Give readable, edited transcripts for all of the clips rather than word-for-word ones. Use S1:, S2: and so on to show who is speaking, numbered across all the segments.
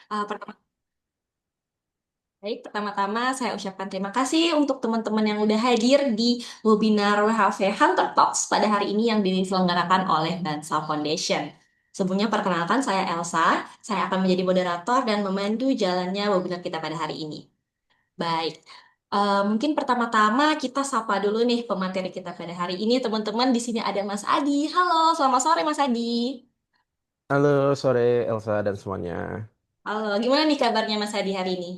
S1: Pertama, baik, pertama-tama saya ucapkan terima kasih untuk teman-teman yang udah hadir di webinar WHV Hunter Talks pada hari ini yang diselenggarakan oleh Bansa Foundation. Sebelumnya perkenalkan saya Elsa, saya akan menjadi moderator dan memandu jalannya webinar kita pada hari ini. Baik, mungkin pertama-tama kita sapa dulu nih pemateri kita pada hari ini. Teman-teman di sini ada Mas Adi. Halo, selamat sore Mas Adi.
S2: Halo sore Elsa dan semuanya.
S1: Halo, gimana nih kabarnya Mas Adi hari ini?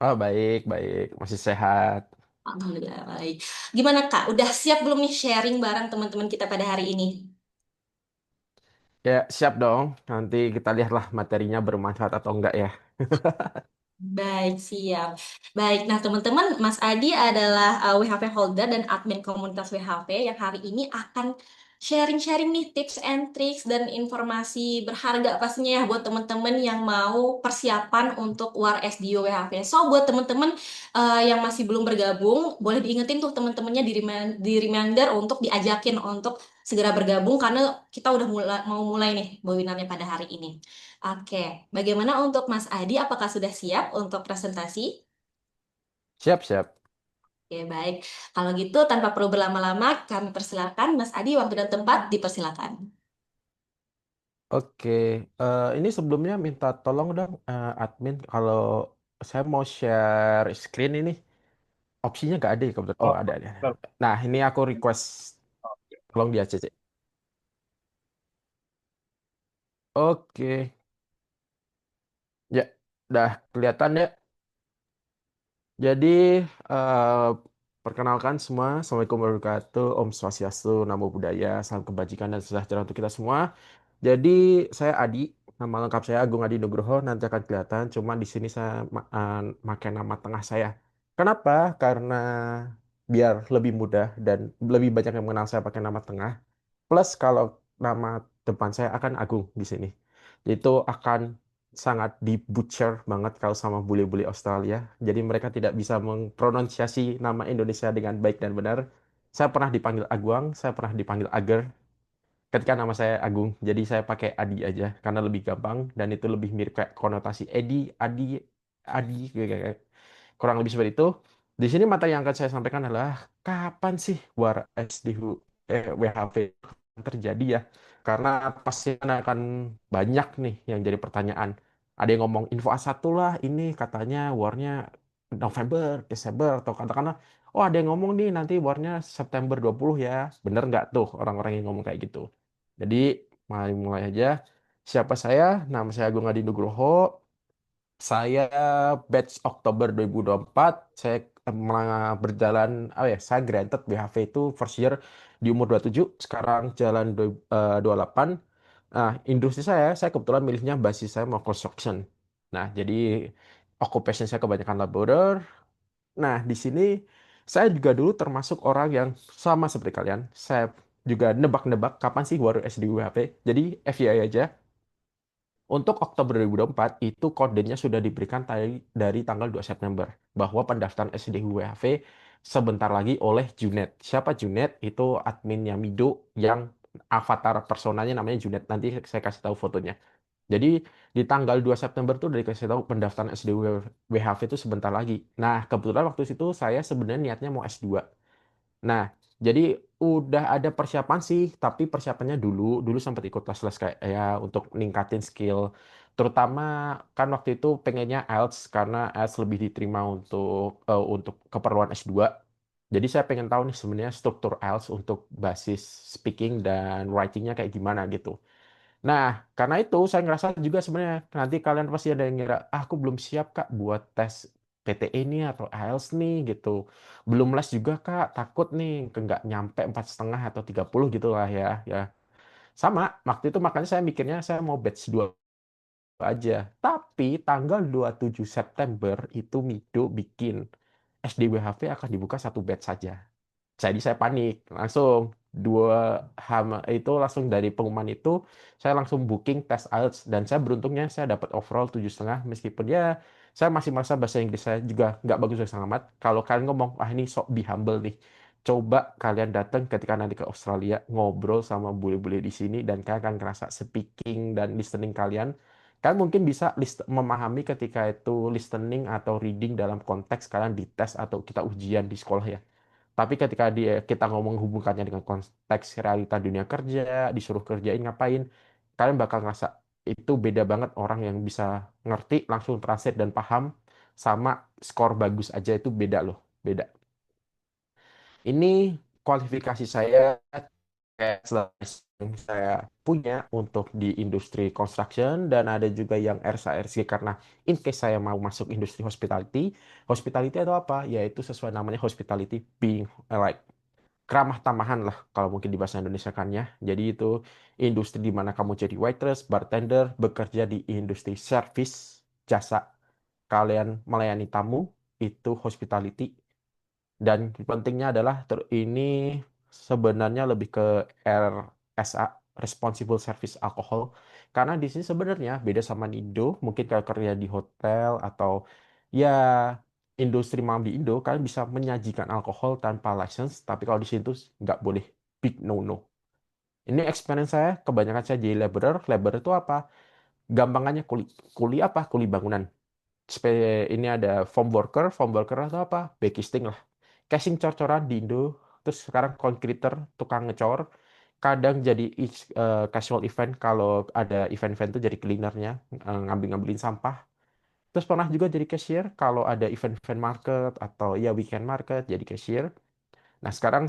S2: Oh baik, baik. Masih sehat.
S1: Alhamdulillah baik. Gimana Kak? Udah siap belum nih sharing bareng teman-teman kita pada hari ini?
S2: Ya siap dong. Nanti kita lihatlah materinya bermanfaat atau enggak ya.
S1: Baik, siap. Baik, nah teman-teman, Mas Adi adalah WHV holder dan admin komunitas WHV yang hari ini akan sharing-sharing nih tips and tricks dan informasi berharga pastinya ya buat teman-teman yang mau persiapan untuk UAR SDO WHV. So, buat teman-teman yang masih belum bergabung, boleh diingetin tuh teman-temannya di reminder untuk diajakin untuk segera bergabung karena kita udah mau mulai nih webinarnya pada hari ini. Oke, bagaimana untuk Mas Adi? Apakah sudah siap untuk presentasi?
S2: Siap, siap.
S1: Oke, baik. Kalau gitu, tanpa perlu berlama-lama, kami persilakan Mas Adi, waktu dan tempat dipersilakan.
S2: Oke. Ini sebelumnya minta tolong dong admin kalau saya mau share screen ini. Opsinya nggak ada ya kebetulan. Oh ada, ada. Nah ini aku request tolong di ACC. Oke. Ya, udah kelihatan ya. Jadi, eh, perkenalkan semua, Assalamualaikum warahmatullahi wabarakatuh, Om Swastiastu, Namo Buddhaya, salam kebajikan dan sejahtera untuk kita semua. Jadi, saya Adi, nama lengkap saya Agung Adi Nugroho, nanti akan kelihatan, cuma di sini saya pakai nama tengah saya. Kenapa? Karena biar lebih mudah dan lebih banyak yang mengenal saya pakai nama tengah. Plus kalau nama depan saya akan Agung di sini. Itu akan sangat di butcher banget kalau sama bule-bule Australia. Jadi mereka tidak bisa mempronunsiasi nama Indonesia dengan baik dan benar. Saya pernah dipanggil Aguang, saya pernah dipanggil Ager ketika nama saya Agung. Jadi saya pakai Adi aja karena lebih gampang dan itu lebih mirip kayak konotasi Edi, Adi, Adi kayak kurang lebih seperti itu. Di sini materi yang akan saya sampaikan adalah kapan sih War SDU WHV terjadi ya? Karena pasti akan banyak nih yang jadi pertanyaan. Ada yang ngomong info A1 lah, ini katanya warnya November, Desember, atau katakanlah, oh ada yang ngomong nih nanti warnya September 20 ya. Bener nggak tuh orang-orang yang ngomong kayak gitu? Jadi, mari mulai aja. Siapa saya? Nama saya Agung Adi Nugroho. Saya batch Oktober 2024, saya berjalan, saya granted BHV itu first year di umur 27, sekarang jalan 28. Nah, industri saya kebetulan milihnya basis saya mau construction. Nah, jadi occupation saya kebanyakan laborer. Nah, di sini saya juga dulu termasuk orang yang sama seperti kalian. Saya juga nebak-nebak kapan sih baru SD BHV. Jadi FYI aja. Untuk Oktober 2024 itu kodenya sudah diberikan dari tanggal 2 September bahwa pendaftaran SDWHV sebentar lagi oleh Junet. Siapa Junet? Itu adminnya Mido yang avatar personanya namanya Junet. Nanti saya kasih tahu fotonya. Jadi di tanggal 2 September tuh dari kasih tahu pendaftaran SDWHV itu sebentar lagi. Nah, kebetulan waktu itu saya sebenarnya niatnya mau S2. Nah, jadi udah ada persiapan sih, tapi persiapannya dulu sempat ikut les-les kayak ya untuk ningkatin skill. Terutama kan waktu itu pengennya IELTS karena IELTS lebih diterima untuk keperluan S2. Jadi saya pengen tahu nih sebenarnya struktur IELTS untuk basis speaking dan writing-nya kayak gimana gitu. Nah, karena itu saya ngerasa juga sebenarnya nanti kalian pasti ada yang ngira, ah, aku belum siap Kak buat tes PTE ini atau IELTS nih gitu. Belum les juga Kak, takut nih nggak nyampe 4,5 atau 30 gitu lah ya. Ya, sama, waktu itu makanya saya mikirnya saya mau batch 2 aja. Tapi tanggal 27 September itu Mido bikin SDWHV akan dibuka satu batch saja. Jadi saya panik, langsung dua hama itu langsung dari pengumuman itu saya langsung booking tes IELTS dan saya beruntungnya saya dapat overall 7,5 meskipun ya saya masih merasa bahasa Inggris saya juga nggak bagus amat. Kalau kalian ngomong, ah ini sok be humble nih, coba kalian datang ketika nanti ke Australia ngobrol sama bule-bule di sini dan kalian akan ngerasa speaking dan listening kalian Kalian mungkin bisa memahami ketika itu listening atau reading dalam konteks kalian dites atau kita ujian di sekolah ya. Tapi ketika kita ngomong hubungkannya dengan konteks realita dunia kerja, disuruh kerjain ngapain, kalian bakal ngerasa itu beda banget orang yang bisa ngerti, langsung translate dan paham, sama skor bagus aja itu beda loh, beda. Ini kualifikasi saya kayak yang saya punya untuk di industri construction dan ada juga yang RSA RSG karena in case saya mau masuk industri hospitality. Hospitality itu apa? Yaitu sesuai namanya hospitality being like keramah tamahan lah kalau mungkin di bahasa Indonesia kan ya. Jadi itu industri di mana kamu jadi waitress, bartender, bekerja di industri service, jasa, kalian melayani tamu, itu hospitality. Dan pentingnya adalah ini sebenarnya lebih ke RSA, Responsible Service Alcohol. Karena di sini sebenarnya beda sama di Indo, mungkin kalau kerja di hotel atau ya industri malam di Indo, kalian bisa menyajikan alkohol tanpa license, tapi kalau di sini tuh nggak boleh, big no-no. Ini experience saya, kebanyakan saya jadi laborer. Laborer itu apa? Gampangannya kuli. Kuli apa? Kuli bangunan. Ini ada form worker atau apa? Backisting lah. Casing cor-coran di Indo, terus sekarang konkriter, tukang ngecor, kadang jadi casual event kalau ada event-event tuh jadi cleanernya, ngambil-ngambilin sampah. Terus pernah juga jadi cashier kalau ada event-event market atau ya weekend market jadi cashier. Nah sekarang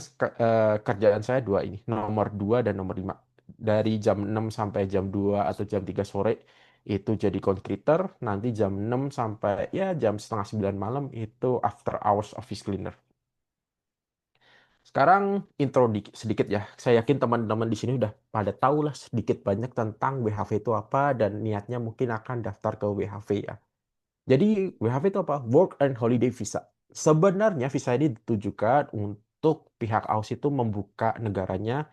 S2: kerjaan saya dua ini, nomor 2 dan nomor 5. Dari jam 6 sampai jam 2 atau jam 3 sore itu jadi konkriter, nanti jam 6 sampai ya jam setengah 9 malam itu after hours office cleaner. Sekarang intro sedikit ya. Saya yakin teman-teman di sini udah pada tahu lah sedikit banyak tentang WHV itu apa dan niatnya mungkin akan daftar ke WHV ya. Jadi WHV itu apa? Work and Holiday Visa. Sebenarnya visa ini ditujukan untuk pihak AUS itu membuka negaranya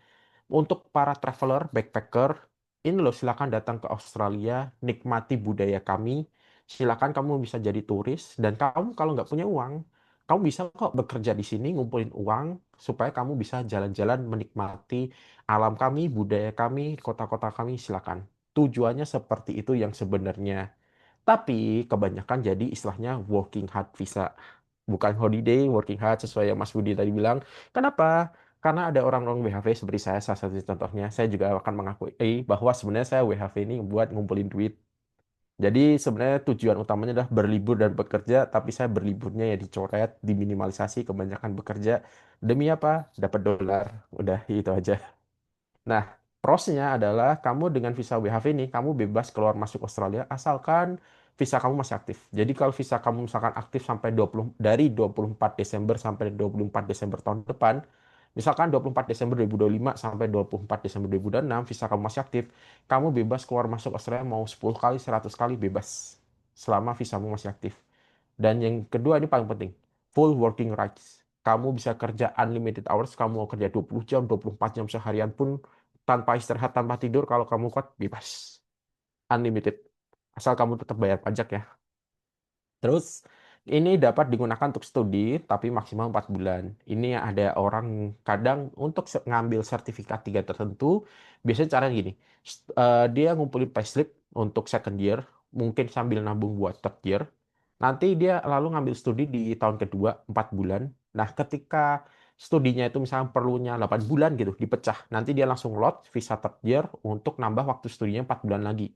S2: untuk para traveler, backpacker, ini loh silakan datang ke Australia, nikmati budaya kami. Silakan kamu bisa jadi turis dan kamu kalau nggak punya uang, kamu bisa kok bekerja di sini ngumpulin uang supaya kamu bisa jalan-jalan menikmati alam kami, budaya kami, kota-kota kami. Silakan. Tujuannya seperti itu yang sebenarnya. Tapi kebanyakan jadi istilahnya working hard visa. Bukan holiday, working hard sesuai yang Mas Budi tadi bilang. Kenapa? Karena ada orang-orang WHV seperti saya, salah satu contohnya. Saya juga akan mengakui bahwa sebenarnya saya WHV ini buat ngumpulin duit. Jadi sebenarnya tujuan utamanya adalah berlibur dan bekerja, tapi saya berliburnya ya dicoret, diminimalisasi, kebanyakan bekerja. Demi apa? Dapat dolar. Udah itu aja. Nah, prosesnya adalah kamu dengan visa WHV ini, kamu bebas keluar masuk Australia asalkan visa kamu masih aktif. Jadi kalau visa kamu misalkan aktif sampai 20 dari 24 Desember sampai 24 Desember tahun depan, misalkan 24 Desember 2025 sampai 24 Desember 2026 visa kamu masih aktif, kamu bebas keluar masuk Australia mau 10 kali, 100 kali bebas selama visamu masih aktif. Dan yang kedua ini paling penting, full working rights. Kamu bisa kerja unlimited hours, kamu mau kerja 20 jam, 24 jam seharian pun tanpa istirahat, tanpa tidur, kalau kamu kuat, bebas. Unlimited. Asal kamu tetap bayar pajak ya. Terus ini dapat digunakan untuk studi, tapi maksimal 4 bulan. Ini ada orang kadang untuk ngambil sertifikat tiga tertentu, biasanya caranya gini, dia ngumpulin payslip untuk second year, mungkin sambil nabung buat third year. Nanti dia lalu ngambil studi di tahun kedua, 4 bulan. Nah, ketika studinya itu misalnya perlunya 8 bulan gitu, dipecah. Nanti dia langsung lot visa third year untuk nambah waktu studinya 4 bulan lagi.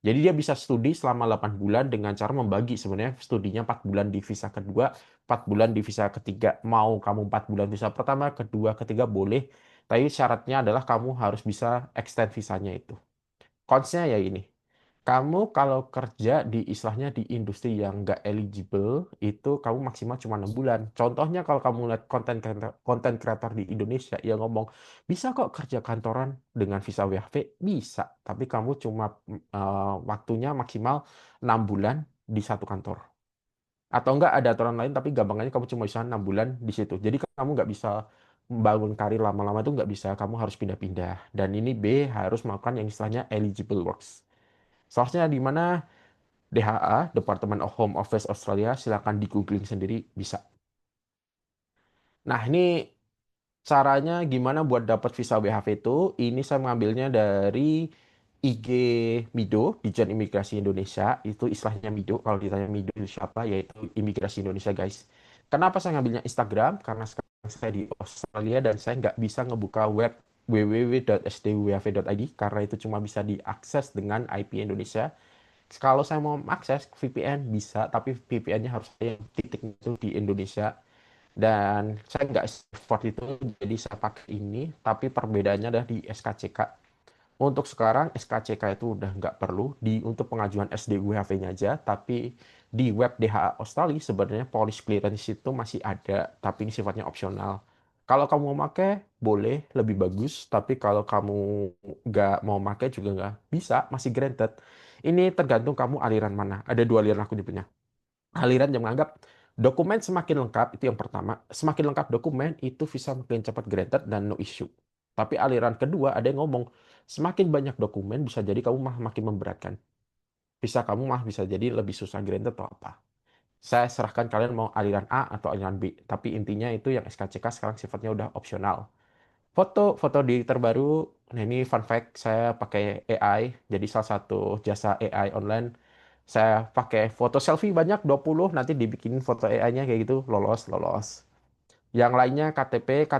S2: Jadi dia bisa studi selama 8 bulan dengan cara membagi sebenarnya studinya 4 bulan di visa kedua, 4 bulan di visa ketiga. Mau kamu 4 bulan visa pertama, kedua, ketiga boleh. Tapi syaratnya adalah kamu harus bisa extend visanya itu. Konsnya ya ini. Kamu kalau kerja di istilahnya di industri yang nggak eligible, itu kamu maksimal cuma 6 bulan. Contohnya kalau kamu lihat konten kreator di Indonesia yang ngomong, bisa kok kerja kantoran dengan visa WHV, bisa. Tapi kamu cuma waktunya maksimal 6 bulan di satu kantor. Atau enggak ada aturan lain, tapi gampangnya kamu cuma bisa 6 bulan di situ. Jadi kamu nggak bisa membangun karir lama-lama itu nggak bisa. Kamu harus pindah-pindah. Dan ini B harus melakukan yang istilahnya eligible works. Source-nya di mana? DHA, Department of Home Office Australia, silakan di googling sendiri bisa. Nah, ini caranya gimana buat dapat visa WHV itu? Ini saya mengambilnya dari IG Mido, Dijen Imigrasi Indonesia, itu istilahnya Mido. Kalau ditanya Mido itu siapa, yaitu Imigrasi Indonesia, guys. Kenapa saya ngambilnya Instagram? Karena sekarang saya di Australia dan saya nggak bisa ngebuka web www.sdwhv.id karena itu cuma bisa diakses dengan IP Indonesia. Kalau saya mau akses VPN bisa, tapi VPN-nya harus ada yang titik itu di Indonesia. Dan saya nggak support itu, jadi saya pakai ini. Tapi perbedaannya adalah di SKCK. Untuk sekarang SKCK itu udah nggak perlu untuk pengajuan SDWHV-nya aja, tapi di web DHA Australia sebenarnya police clearance itu masih ada, tapi ini sifatnya opsional. Kalau kamu mau pakai, boleh, lebih bagus. Tapi kalau kamu nggak mau pakai juga nggak bisa, masih granted. Ini tergantung kamu aliran mana. Ada dua aliran aku nyebutnya. Aliran yang menganggap dokumen semakin lengkap, itu yang pertama. Semakin lengkap dokumen, itu visa makin cepat granted dan no issue. Tapi aliran kedua, ada yang ngomong, semakin banyak dokumen, bisa jadi kamu makin memberatkan. Visa kamu bisa jadi lebih susah granted atau apa. Saya serahkan kalian mau aliran A atau aliran B. Tapi intinya itu yang SKCK sekarang sifatnya udah opsional. Foto di terbaru, nah ini fun fact, saya pakai AI, jadi salah satu jasa AI online. Saya pakai foto selfie banyak 20, nanti dibikinin foto AI-nya kayak gitu, lolos, lolos. Yang lainnya KTP,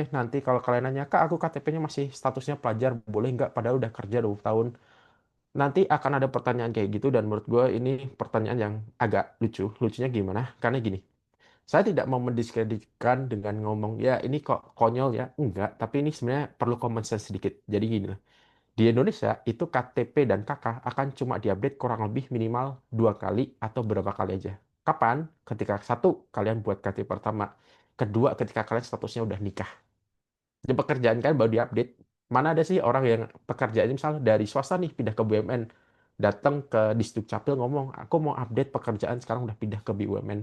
S2: nanti kalau kalian nanya, Kak aku KTP-nya masih statusnya pelajar, boleh nggak? Padahal udah kerja 20 tahun. Nanti akan ada pertanyaan kayak gitu, dan menurut gue ini pertanyaan yang agak lucu. Lucunya gimana? Karena gini, saya tidak mau mendiskreditkan dengan ngomong, ya ini kok konyol ya. Enggak, tapi ini sebenarnya perlu common sense sedikit. Jadi gini lah. Di Indonesia, itu KTP dan KK akan cuma diupdate kurang lebih minimal 2 kali atau berapa kali aja. Kapan? Ketika satu, kalian buat KTP pertama. Kedua, ketika kalian statusnya udah nikah. Di pekerjaan kan baru diupdate. Mana ada sih orang yang pekerjaannya misalnya dari swasta nih pindah ke BUMN. Datang ke Disduk Capil ngomong, aku mau update pekerjaan sekarang udah pindah ke BUMN.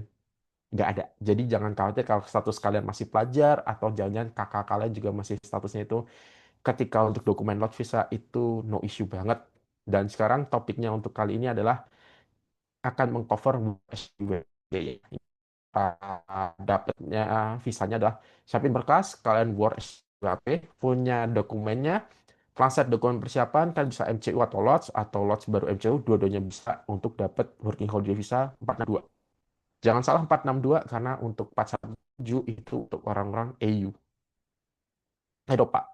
S2: Nggak ada. Jadi jangan khawatir kalau status kalian masih pelajar atau jangan-jangan kakak kalian juga masih statusnya itu ketika untuk dokumen lot visa itu no issue banget. Dan sekarang topiknya untuk kali ini adalah akan mengcover SUBY. Dapatnya visanya adalah siapin berkas, kalian Word SUAP, punya dokumennya, translate dokumen persiapan, kan bisa MCU atau LOTS baru MCU, dua-duanya bisa untuk dapat working holiday visa 462. Jangan salah 462 karena untuk 417 itu untuk orang-orang EU, Eropa.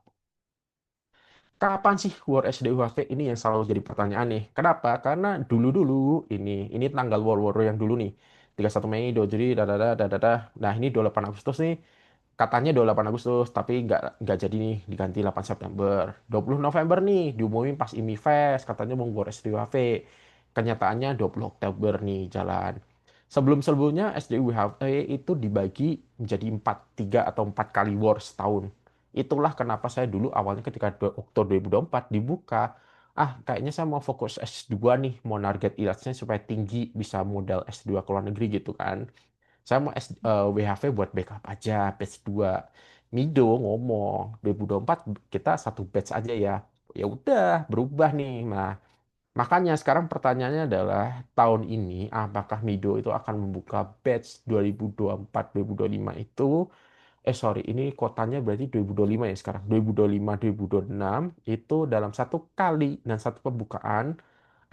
S2: Kapan sih War SDUHV ini yang selalu jadi pertanyaan nih? Kenapa? Karena dulu-dulu ini tanggal war yang dulu nih. 31 Mei, 2 Juli, dadada. Nah, ini 28 Agustus nih. Katanya 28 Agustus, tapi nggak jadi nih, diganti 8 September. 20 November nih, diumumin pas IMI Fest, katanya mau War SDUHV. Kenyataannya 20 Oktober nih jalan. Sebelum-sebelumnya SDUHV itu dibagi menjadi 3 atau 4 kali war setahun. Itulah kenapa saya dulu awalnya ketika Oktober 2024 dibuka, kayaknya saya mau fokus S2 nih, mau target IELTS-nya supaya tinggi, bisa modal S2 ke luar negeri gitu kan. Saya mau WHV buat backup aja, batch 2. Mido ngomong, 2024 kita satu batch aja ya. Ya udah, berubah nih. Nah, makanya sekarang pertanyaannya adalah tahun ini apakah Mido itu akan membuka batch 2024-2025 itu sorry, ini kotanya berarti 2025 ya sekarang. 2025, 2026 itu dalam satu kali dan satu pembukaan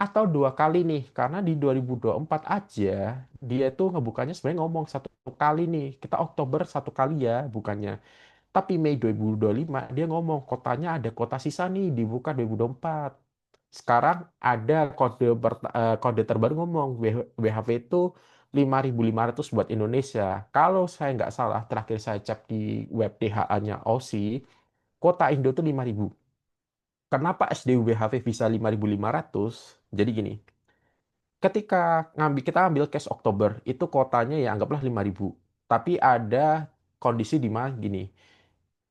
S2: atau 2 kali nih. Karena di 2024 aja dia tuh ngebukanya sebenarnya ngomong satu kali nih. Kita Oktober satu kali ya bukannya. Tapi Mei 2025 dia ngomong kotanya ada kota sisa nih dibuka 2024. Sekarang ada kode terbaru ngomong WHV itu 5.500 buat Indonesia. Kalau saya nggak salah, terakhir saya cek di web DHA-nya Aussie, kota Indo itu 5.000. Kenapa SDWHV bisa 5.500? Jadi gini, ketika kita ambil case Oktober, itu kotanya ya anggaplah 5.000. Tapi ada kondisi di mana gini,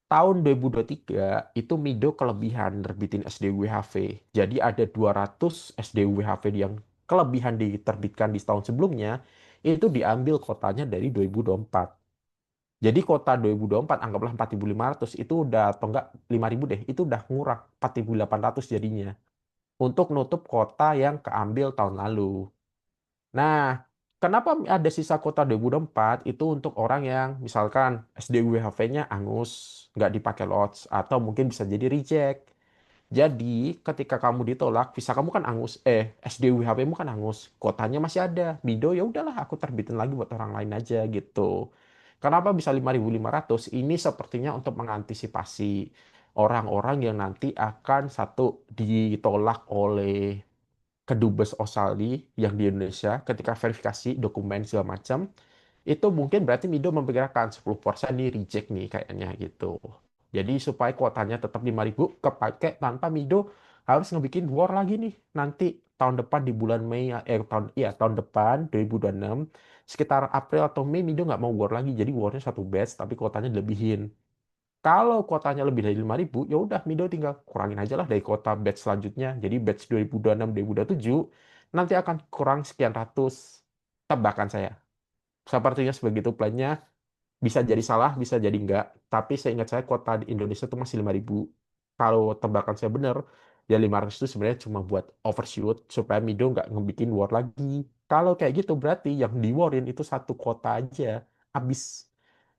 S2: tahun 2023 itu Mido kelebihan nerbitin SDWHV. Jadi ada 200 SDWHV yang kelebihan diterbitkan di tahun sebelumnya, itu diambil kotanya dari 2024. Jadi kota 2024 anggaplah 4.500 itu udah atau enggak 5.000 deh, itu udah ngurang 4.800 jadinya untuk nutup kota yang keambil tahun lalu. Nah, kenapa ada sisa kota 2024 itu untuk orang yang misalkan SDWHV-nya angus, nggak dipakai lots, atau mungkin bisa jadi reject. Jadi ketika kamu ditolak, visa kamu kan angus, SDWHP-mu kan angus, kuotanya masih ada. Mido ya udahlah aku terbitin lagi buat orang lain aja gitu. Kenapa bisa 5.500? Ini sepertinya untuk mengantisipasi orang-orang yang nanti akan satu ditolak oleh kedubes Australia yang di Indonesia ketika verifikasi dokumen segala macam. Itu mungkin berarti Mido memperkirakan 10% nih reject nih kayaknya gitu. Jadi supaya kuotanya tetap 5.000 kepake tanpa Mido harus ngebikin war lagi nih nanti tahun depan di bulan Mei, tahun depan 2026 sekitar April atau Mei Mido nggak mau war lagi, jadi warnya satu batch tapi kuotanya dilebihin. Kalau kuotanya lebih dari 5.000, ya udah Mido tinggal kurangin aja lah dari kuota batch selanjutnya. Jadi batch 2026 2027 nanti akan kurang sekian ratus, tebakan saya. Sepertinya sebegitu plannya. Bisa jadi salah, bisa jadi enggak. Tapi seingat saya kuota di Indonesia itu masih 5.000. Kalau tebakan saya benar, ya 500 itu sebenarnya cuma buat overshoot supaya Mido nggak ngebikin war lagi. Kalau kayak gitu berarti yang di warin itu satu kuota aja. Habis.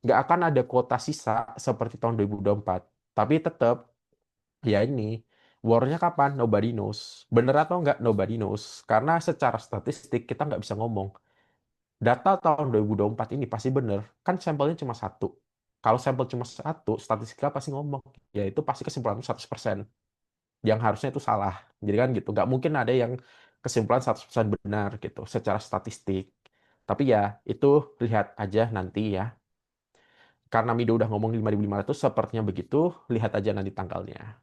S2: Nggak akan ada kuota sisa seperti tahun 2024. Tapi tetap, ya ini, warnya kapan? Nobody knows. Bener atau nggak? Nobody knows. Karena secara statistik kita nggak bisa ngomong data tahun 2024 ini pasti benar, kan sampelnya cuma satu. Kalau sampel cuma satu, statistika pasti ngomong, yaitu pasti kesimpulan 100%, yang harusnya itu salah. Jadi kan gitu, nggak mungkin ada yang kesimpulan 100% benar gitu, secara statistik. Tapi ya, itu lihat aja nanti ya. Karena Mido udah ngomong 5.500, sepertinya begitu, lihat aja nanti tanggalnya.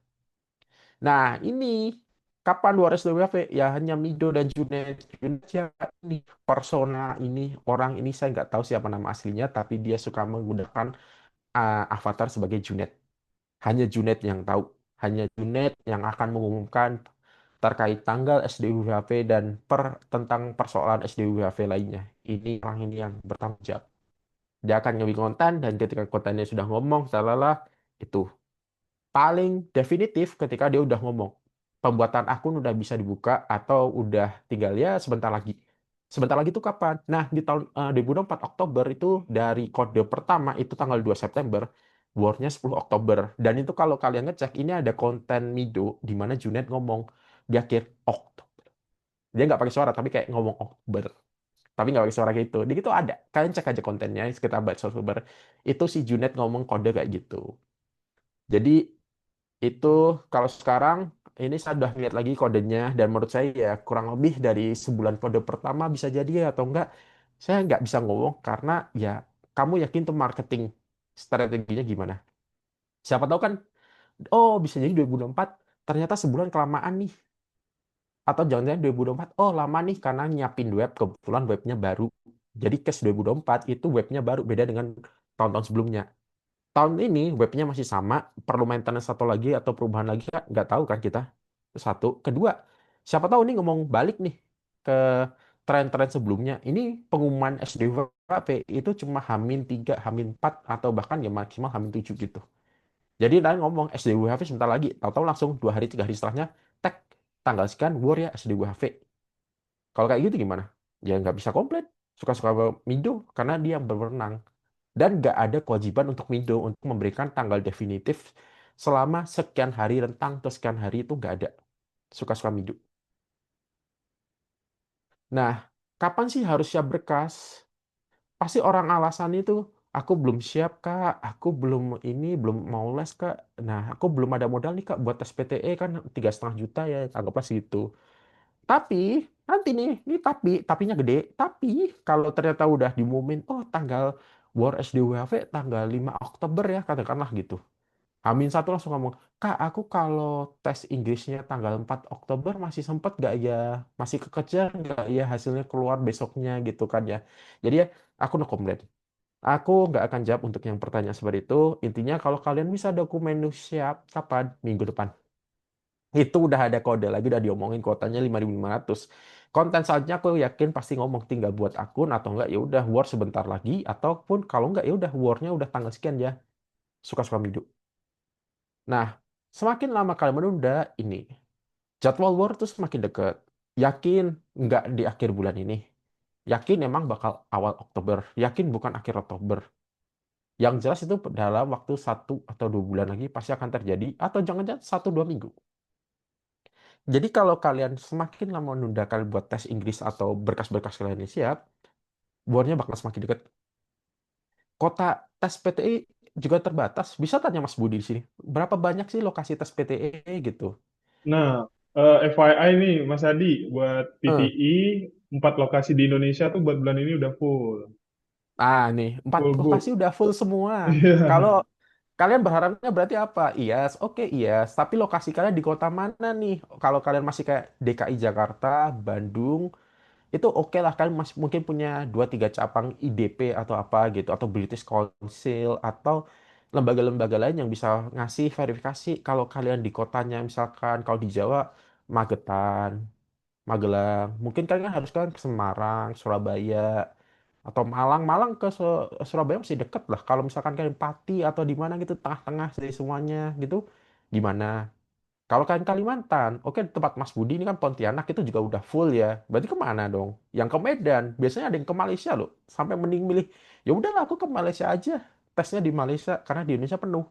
S2: Nah, ini kapan Juarez WWF? Ya hanya Mido dan Junet. Junet ya ini persona ini orang ini saya nggak tahu siapa nama aslinya, tapi dia suka menggunakan avatar sebagai Junet. Hanya Junet yang tahu. Hanya Junet yang akan mengumumkan terkait tanggal SDWHP dan tentang persoalan SDWHP lainnya. Ini orang ini yang bertanggung jawab. Dia akan nge konten dan ketika kontennya sudah ngomong, salah itu paling definitif ketika dia udah ngomong pembuatan akun udah bisa dibuka atau udah tinggal ya sebentar lagi. Sebentar lagi itu kapan? Nah, di tahun 2024 Oktober itu dari kode pertama itu tanggal 2 September, wordnya 10 Oktober. Dan itu kalau kalian ngecek, ini ada konten Mido di mana Junet ngomong di akhir Oktober. Dia nggak pakai suara, tapi kayak ngomong Oktober. Tapi nggak pakai suara kayak gitu. Di gitu ada. Kalian cek aja kontennya sekitar bahasa Oktober. Itu si Junet ngomong kode kayak gitu. Jadi itu kalau sekarang ini saya udah lihat lagi kodenya dan menurut saya ya kurang lebih dari sebulan kode pertama bisa jadi ya atau enggak. Saya nggak bisa ngomong karena ya kamu yakin tuh marketing strateginya gimana. Siapa tahu kan, oh bisa jadi 2024 ternyata sebulan kelamaan nih. Atau jangan-jangan 2024, oh lama nih karena nyiapin web, kebetulan webnya baru. Jadi case 2024 itu webnya baru, beda dengan tahun-tahun sebelumnya. Tahun ini webnya masih sama, perlu maintenance satu lagi atau perubahan lagi nggak tahu kan kita. Itu satu. Kedua, siapa tahu nih ngomong balik nih ke tren-tren sebelumnya. Ini pengumuman SDWP itu cuma Hamin 3 Hamin 4 atau bahkan ya maksimal Hamin 7 gitu. Jadi nanti ngomong SDWHV sebentar lagi, tahu-tahu langsung 2 hari 3 hari setelahnya, tag tanggal sekian war ya SDWHV. Kalau kayak gitu gimana? Ya nggak bisa komplain. Suka-suka Mido karena dia yang berwenang. Dan nggak ada kewajiban untuk Mido untuk memberikan tanggal definitif selama sekian hari rentang atau sekian hari itu nggak ada. Suka-suka Mido. Nah, kapan sih harus siap berkas? Pasti orang alasan itu, aku belum siap kak, aku belum ini, belum mau les kak. Nah, aku belum ada modal nih kak buat tes PTE kan 3,5 juta ya, anggaplah segitu. Tapi nanti nih, ini tapinya gede. Tapi kalau ternyata udah diumumin, oh tanggal War SDWHV tanggal 5 Oktober ya, katakanlah gitu. Amin satu langsung ngomong, Kak, aku kalau tes Inggrisnya tanggal 4 Oktober masih sempet gak ya? Masih kekejar nggak ya hasilnya keluar besoknya gitu kan ya. Jadi ya, aku no komplain. Aku nggak akan jawab untuk yang pertanyaan seperti itu. Intinya kalau kalian bisa dokumen siap, kapan? Minggu depan. Itu udah ada kode lagi, udah diomongin kuotanya 5.500. Konten selanjutnya aku yakin pasti ngomong tinggal buat akun atau enggak ya udah war sebentar lagi ataupun kalau enggak ya udah warnya udah tanggal sekian ya. Suka-suka midu. Nah, semakin lama kalian menunda ini jadwal war tuh semakin dekat. Yakin nggak di akhir bulan ini. Yakin emang bakal awal Oktober. Yakin bukan akhir Oktober. Yang jelas itu dalam waktu 1 atau 2 bulan lagi pasti akan terjadi atau jangan-jangan 1 2 minggu. Jadi kalau kalian semakin lama menunda kalian buat tes Inggris atau berkas-berkas kalian ini siap, bornya bakal semakin dekat. Kota tes PTE juga terbatas. Bisa tanya Mas Budi di sini, berapa banyak sih lokasi tes PTE gitu?
S3: Nah, FYI nih Mas Adi, buat
S2: Eh,
S3: PTI 4 lokasi di Indonesia tuh buat bulan ini udah full.
S2: nih, 4
S3: Full
S2: lokasi
S3: book.
S2: udah full semua. Kalau
S3: Iya.
S2: kalian berharapnya berarti apa? IAS, oke IAS. Tapi lokasi kalian di kota mana nih? Kalau kalian masih kayak DKI Jakarta, Bandung, itu oke lah. Kalian masih mungkin punya 2 3 cabang IDP atau apa gitu. Atau British Council, atau lembaga-lembaga lain yang bisa ngasih verifikasi. Kalau kalian di kotanya, misalkan kalau di Jawa, Magetan, Magelang. Mungkin kalian harus kan ke Semarang, Surabaya, atau Malang. Malang ke Surabaya masih deket lah. Kalau misalkan kalian Pati atau di mana gitu, tengah-tengah dari semuanya gitu, gimana? Kalau kalian Kalimantan, oke tempat Mas Budi ini kan Pontianak itu juga udah full ya. Berarti kemana dong? Yang ke Medan. Biasanya ada yang ke Malaysia loh. Sampai mending milih, ya udahlah aku ke Malaysia aja. Tesnya di Malaysia karena di Indonesia penuh.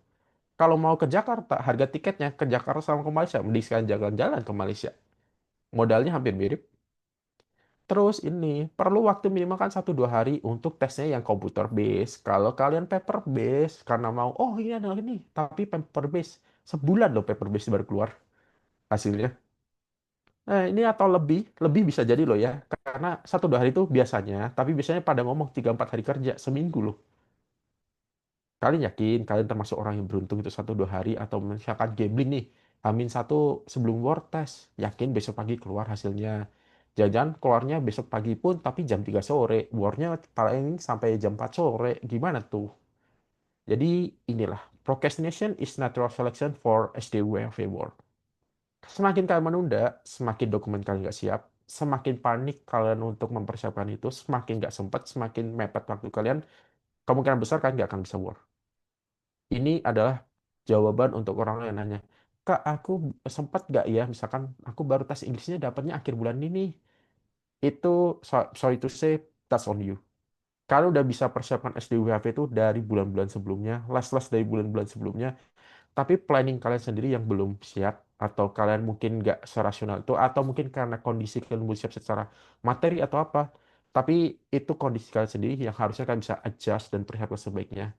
S2: Kalau mau ke Jakarta, harga tiketnya ke Jakarta sama ke Malaysia, mending sekalian jalan-jalan ke Malaysia. Modalnya hampir mirip. Terus ini perlu waktu minimal kan 1 2 hari untuk tesnya yang komputer base. Kalau kalian paper base karena mau, oh ini ada ini, tapi paper base sebulan loh paper base baru keluar hasilnya. Nah, ini atau lebih, lebih bisa jadi loh ya. Karena 1 2 hari itu biasanya, tapi biasanya pada ngomong 3 4 hari kerja, seminggu loh. Kalian yakin kalian termasuk orang yang beruntung itu 1 2 hari atau misalkan gambling nih, Hamin 1 sebelum war test, yakin besok pagi keluar hasilnya. Jangan keluarnya besok pagi pun tapi jam 3 sore, warnya paling sampai jam 4 sore, gimana tuh? Jadi inilah, procrastination is natural selection for SDWFA war. Semakin kalian menunda, semakin dokumen kalian nggak siap, semakin panik kalian untuk mempersiapkan itu, semakin nggak sempat, semakin mepet waktu kalian, kemungkinan besar kalian nggak akan bisa war. Ini adalah jawaban untuk orang yang nanya, Kak, aku sempat nggak ya, misalkan aku baru tes Inggrisnya dapatnya akhir bulan ini. Itu, sorry to say, that's on you. Kalian udah bisa persiapkan SDWHV itu dari bulan-bulan sebelumnya, les-les dari bulan-bulan sebelumnya, tapi planning kalian sendiri yang belum siap, atau kalian mungkin nggak serasional itu, atau mungkin karena kondisi kalian belum siap secara materi atau apa, tapi itu kondisi kalian sendiri yang harusnya kalian bisa adjust dan persiapkan sebaiknya.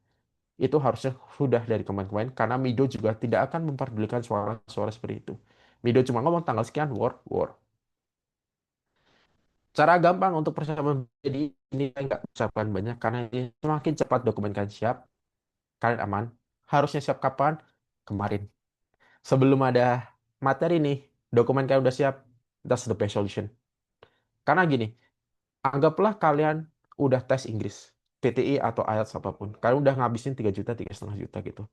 S2: Itu harusnya sudah dari kemarin-kemarin, karena Mido juga tidak akan memperdulikan suara-suara seperti itu. Mido cuma ngomong tanggal sekian, war, war. Cara gampang untuk persiapan jadi ini nggak persiapan banyak, karena ini semakin cepat dokumen kalian siap, kalian aman. Harusnya siap kapan? Kemarin. Sebelum ada materi nih, dokumen kalian udah siap, that's the best solution. Karena gini, anggaplah kalian udah tes Inggris, PTI atau IELTS apapun. Kalian udah ngabisin 3 juta, 3,5 juta gitu.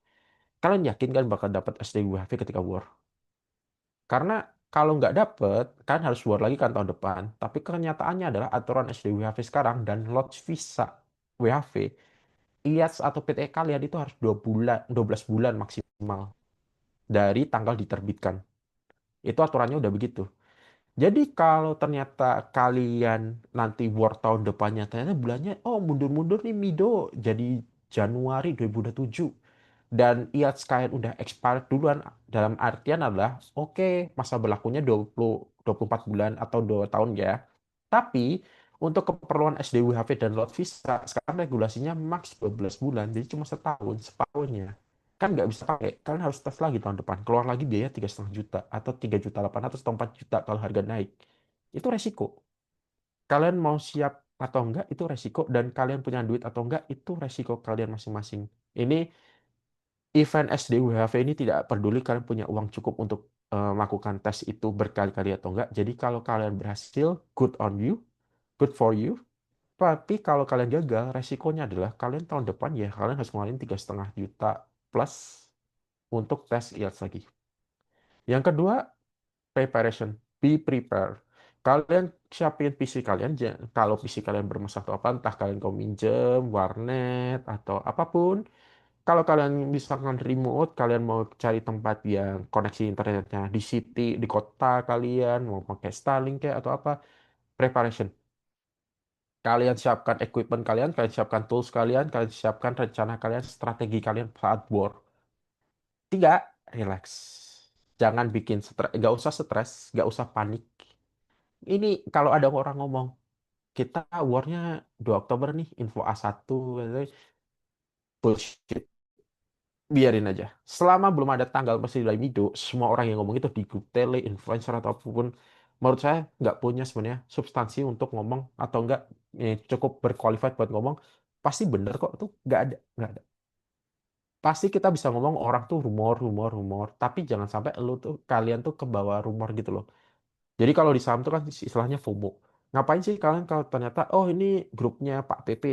S2: Kalian yakin kan bakal dapat SDWHV ketika war? Karena kalau nggak dapet, kalian harus war lagi kan tahun depan. Tapi kenyataannya adalah aturan SDWHV sekarang dan lodge visa WHV, IELTS atau PTE kalian itu harus 2 bulan, 12 bulan maksimal dari tanggal diterbitkan. Itu aturannya udah begitu. Jadi kalau ternyata kalian nanti war tahun depannya, ternyata bulannya, oh mundur-mundur nih Mido, jadi Januari 2027. Dan IELTS kalian udah expired duluan, dalam artian adalah, oke, masa berlakunya 24 bulan atau 2 tahun ya. Tapi untuk keperluan SDWHV dan lot visa, sekarang regulasinya max 12 bulan, jadi cuma setahun, separuhnya. Kan nggak bisa pakai, kalian harus tes lagi tahun depan, keluar lagi biaya 3,5 juta, atau 3,8 juta atau 4 juta kalau harga naik. Itu resiko. Kalian mau siap atau enggak, itu resiko, dan kalian punya duit atau enggak, itu resiko kalian masing-masing. Ini event SDWHV ini tidak peduli kalian punya uang cukup untuk melakukan tes itu berkali-kali atau enggak. Jadi kalau kalian berhasil, good on you, good for you. Tapi kalau kalian gagal, resikonya adalah kalian tahun depan ya kalian harus ngeluarin 3,5 juta plus untuk tes IELTS lagi. Yang kedua, preparation. Be prepared. Kalian siapin PC kalian, kalau PC kalian bermasalah atau apa, entah kalian mau minjem, warnet, atau apapun. Kalau kalian misalkan remote, kalian mau cari tempat yang koneksi internetnya di city, di kota kalian, mau pakai Starlink kayak atau apa, preparation. Kalian siapkan equipment kalian, kalian siapkan tools kalian siapkan rencana kalian, strategi kalian saat war. Tiga, relax. Jangan bikin stres, nggak usah panik. Ini kalau ada orang ngomong, kita war-nya 2 Oktober nih, info A1, bullshit. Biarin aja. Selama belum ada tanggal pasti dari Mido, semua orang yang ngomong itu di grup tele, influencer atau apapun, menurut saya nggak punya sebenarnya substansi untuk ngomong atau nggak cukup berqualified buat ngomong. Pasti bener kok tuh, nggak ada. Pasti kita bisa ngomong orang tuh rumor, rumor, rumor, tapi jangan sampai kalian tuh ke bawah rumor gitu loh. Jadi kalau di saham tuh kan istilahnya FOMO. Ngapain sih kalian kalau ternyata, oh ini grupnya Pak PP,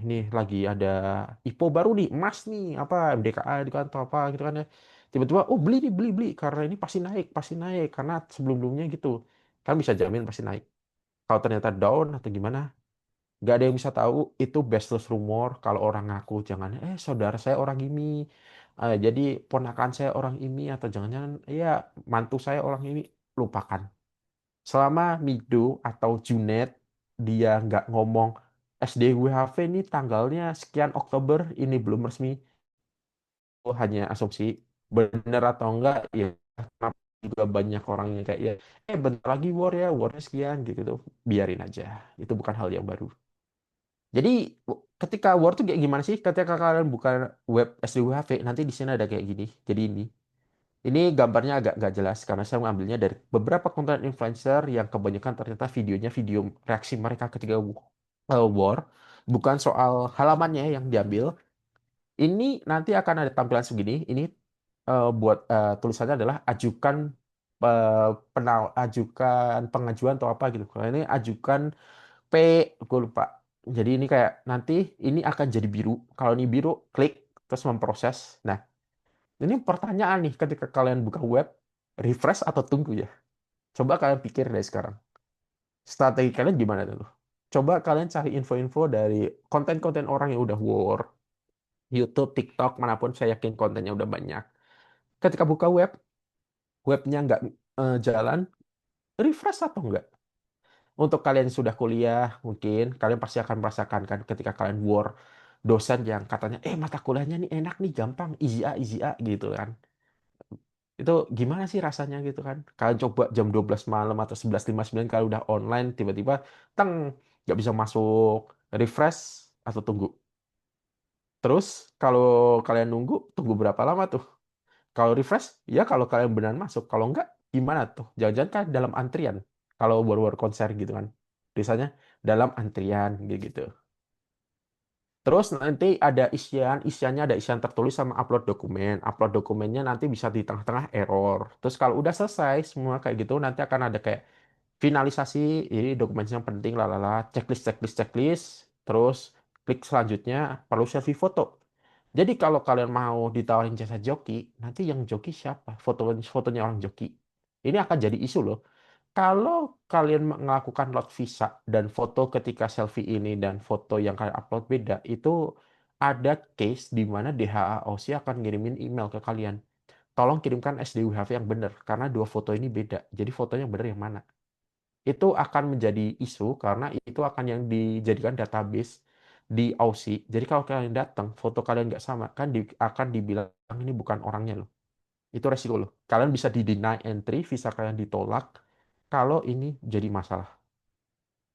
S2: ini lagi ada IPO baru nih, emas nih, apa MDKA gitu kan, atau apa gitu kan ya. Tiba-tiba, oh beli nih, beli, beli, karena ini pasti naik, karena sebelum-sebelumnya gitu. Kan bisa jamin pasti naik. Kalau ternyata down atau gimana, nggak ada yang bisa tahu, itu baseless rumor. Kalau orang ngaku, jangan, saudara saya orang ini, jadi ponakan saya orang ini, atau jangan-jangan, ya mantu saya orang ini, lupakan. Selama Mido atau Junet dia nggak ngomong SDWHV ini tanggalnya sekian Oktober ini belum resmi, itu hanya asumsi. Bener atau enggak ya, kenapa juga banyak orang yang kayak ya bentar lagi war ya, warnya sekian gitu tuh, biarin aja, itu bukan hal yang baru. Jadi ketika war tuh kayak gimana sih, ketika kalian buka web SDWHV nanti di sini ada kayak gini. Jadi ini gambarnya agak nggak jelas karena saya mengambilnya dari beberapa konten influencer yang kebanyakan ternyata videonya video reaksi mereka ketika war, bukan soal halamannya yang diambil. Ini nanti akan ada tampilan segini. Ini buat tulisannya adalah ajukan pengajuan atau apa gitu. Kalau ini ajukan P, gue lupa. Jadi ini kayak nanti ini akan jadi biru. Kalau ini biru, klik terus memproses. Nah, ini pertanyaan nih ketika kalian buka web, refresh atau tunggu ya? Coba kalian pikir dari sekarang. Strategi kalian gimana tuh? Coba kalian cari info-info dari konten-konten orang yang udah war, YouTube, TikTok, manapun saya yakin kontennya udah banyak. Ketika buka webnya nggak jalan, refresh atau enggak? Untuk kalian yang sudah kuliah, mungkin kalian pasti akan merasakan kan ketika kalian war, dosen yang katanya, mata kuliahnya nih enak nih, gampang, easy A gitu kan. Itu gimana sih rasanya gitu kan? Kalian coba jam 12 malam atau 11.59 kalau udah online tiba-tiba teng nggak bisa masuk, refresh atau tunggu. Terus kalau kalian nunggu, tunggu berapa lama tuh? Kalau refresh, ya kalau kalian benar masuk. Kalau enggak, gimana tuh? Jangan-jangan kan dalam antrian. Kalau baru-baru konser gitu kan. Biasanya dalam antrian gitu. Terus nanti ada isiannya ada isian tertulis sama upload dokumen. Upload dokumennya nanti bisa di tengah-tengah error. Terus kalau udah selesai semua kayak gitu, nanti akan ada kayak finalisasi, ini dokumennya yang penting, lalala, checklist, checklist, checklist. Terus klik selanjutnya, perlu selfie foto. Jadi kalau kalian mau ditawarin jasa joki, nanti yang joki siapa? Fotonya orang joki. Ini akan jadi isu loh. Kalau kalian melakukan load visa dan foto ketika selfie ini dan foto yang kalian upload beda, itu ada case di mana DHA akan ngirimin email ke kalian. Tolong kirimkan SDWHV yang benar, karena dua foto ini beda. Jadi fotonya yang benar yang mana? Itu akan menjadi isu karena itu akan yang dijadikan database di Aussie. Jadi kalau kalian datang, foto kalian nggak sama, kan akan dibilang ini bukan orangnya loh. Itu resiko loh. Kalian bisa di deny entry, visa kalian ditolak kalau ini jadi masalah.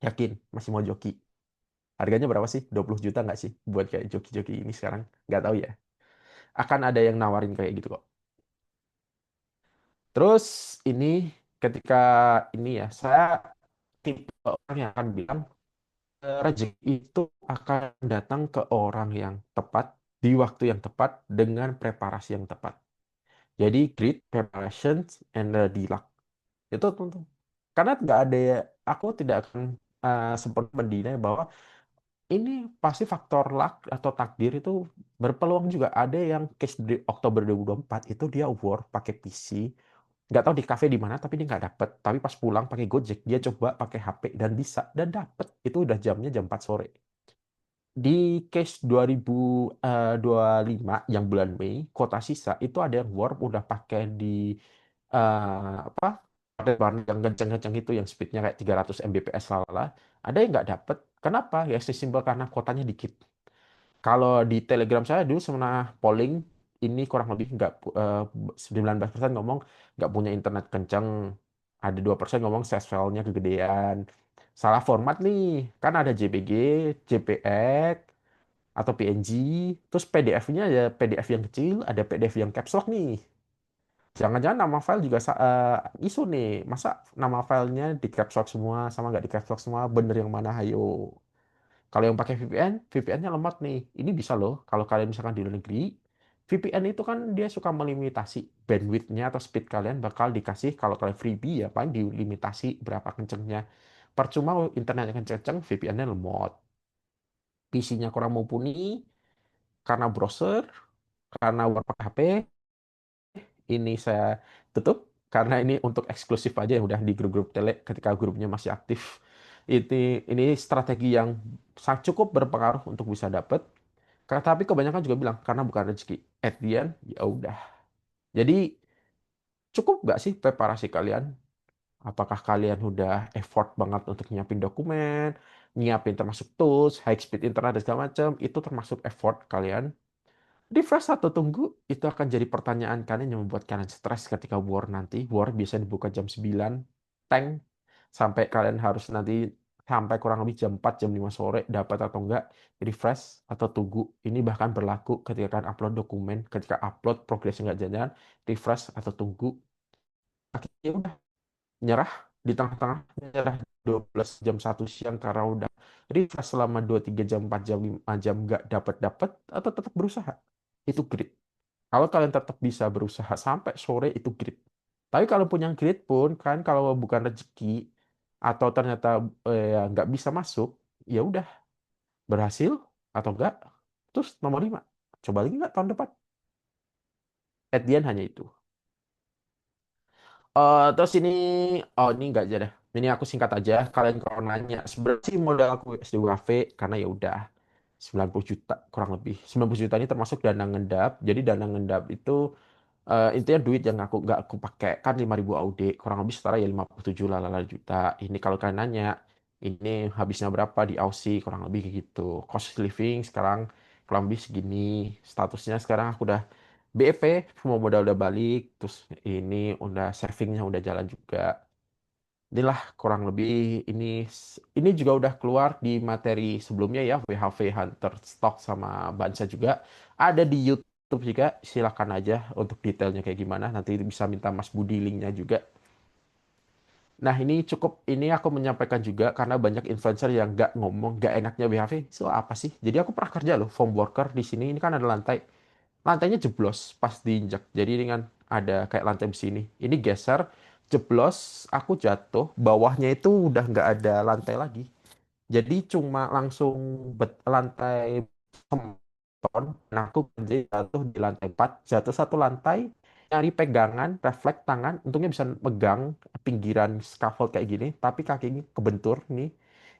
S2: Yakin, masih mau joki. Harganya berapa sih? 20 juta nggak sih? Buat kayak joki-joki ini sekarang? Nggak tahu ya. Akan ada yang nawarin kayak gitu kok. Terus ini ketika ini ya, saya tipe orang yang akan bilang rezeki itu akan datang ke orang yang tepat di waktu yang tepat dengan preparasi yang tepat. Jadi grit, preparation, and the luck. Itu tentu. Karena nggak ada, aku tidak akan sempat mendinai bahwa ini pasti faktor luck atau takdir itu berpeluang juga. Ada yang case di Oktober 2024 itu dia war pakai PC, nggak tahu di cafe di mana tapi dia nggak dapet. Tapi pas pulang pakai Gojek dia coba pakai HP dan bisa dan dapet. Itu udah jamnya jam 4 sore. Di case 2025 yang bulan Mei, kota sisa itu ada yang warp udah pakai di apa ada bahan yang kenceng-kenceng itu yang speednya kayak 300 Mbps lalala. Ada yang nggak dapet. Kenapa? Ya simpel karena kotanya dikit. Kalau di Telegram saya dulu pernah polling ini kurang lebih nggak 19% ngomong nggak punya internet kencang, ada 2% ngomong size filenya kegedean. Salah format nih, kan ada JPG, JPEG, atau PNG, terus PDF-nya ya PDF yang kecil, ada PDF yang caps lock nih. Jangan-jangan nama file juga isu nih. Masa nama filenya di caps lock semua sama nggak di caps lock semua? Bener yang mana? Hayo. Kalau yang pakai VPN, VPN-nya lemot nih. Ini bisa loh. Kalau kalian misalkan di luar negeri, VPN itu kan dia suka melimitasi bandwidth-nya atau speed kalian bakal dikasih kalau kalian freebie ya paling dilimitasi berapa kencengnya. Percuma internetnya kenceng-kenceng, VPN-nya lemot. PC-nya kurang mumpuni karena browser, karena Word pakai HP, ini saya tutup karena ini untuk eksklusif aja ya udah di grup-grup tele ketika grupnya masih aktif. Ini strategi yang sangat cukup berpengaruh untuk bisa dapet. Tapi kebanyakan juga bilang karena bukan rezeki. At the end, ya udah. Jadi cukup nggak sih preparasi kalian? Apakah kalian udah effort banget untuk nyiapin dokumen, nyiapin termasuk tools, high speed internet dan segala macam, itu termasuk effort kalian. Refresh atau tunggu, itu akan jadi pertanyaan kalian yang membuat kalian stres ketika war nanti. War biasanya dibuka jam 9, tank, sampai kalian harus nanti sampai kurang lebih jam 4, jam 5 sore, dapat atau enggak, refresh atau tunggu. Ini bahkan berlaku ketika kalian upload dokumen, ketika upload progresnya nggak jalan, refresh atau tunggu. Akhirnya udah nyerah di tengah-tengah, nyerah 12 jam 1 siang karena udah refresh selama 2, 3 jam, 4 jam, 5 jam nggak dapat-dapat, atau tetap berusaha. Itu grit. Kalau kalian tetap bisa berusaha sampai sore itu grit. Tapi kalau punya grit pun kan kalau bukan rezeki atau ternyata ya nggak bisa masuk, ya udah berhasil atau enggak. Terus nomor 5, coba lagi nggak tahun depan. At the end hanya itu. Terus ini nggak aja deh. Ini aku singkat aja. Kalian kalau nanya, sebenarnya sih modal aku SDWHV karena ya udah 90 juta kurang lebih. 90 juta ini termasuk dana ngendap. Jadi dana ngendap itu intinya duit yang nggak aku pakai kan 5.000 AUD kurang lebih setara ya 57 lalala juta. Ini kalau kalian nanya ini habisnya berapa di Aussie kurang lebih kayak gitu. Cost of living sekarang kurang lebih segini. Statusnya sekarang aku udah BEP, semua modal udah balik, terus ini udah savingnya udah jalan juga. Inilah kurang lebih ini ini juga udah keluar di materi sebelumnya ya WHV Hunter Stock sama Bansa juga ada di YouTube juga, silakan aja untuk detailnya kayak gimana nanti bisa minta Mas Budi linknya juga. Nah ini cukup ini aku menyampaikan juga karena banyak influencer yang nggak ngomong nggak enaknya WHV so apa sih, jadi aku pernah kerja loh foam worker di sini, ini kan ada lantai, lantainya jeblos pas diinjak. Jadi dengan ada kayak lantai besi ini geser, jeblos, aku jatuh, bawahnya itu udah nggak ada lantai lagi. Jadi cuma langsung lantai beton. Nah, aku jadi jatuh di lantai 4, jatuh satu lantai, nyari pegangan, refleks tangan, untungnya bisa megang pinggiran scaffold kayak gini, tapi kakinya kebentur nih.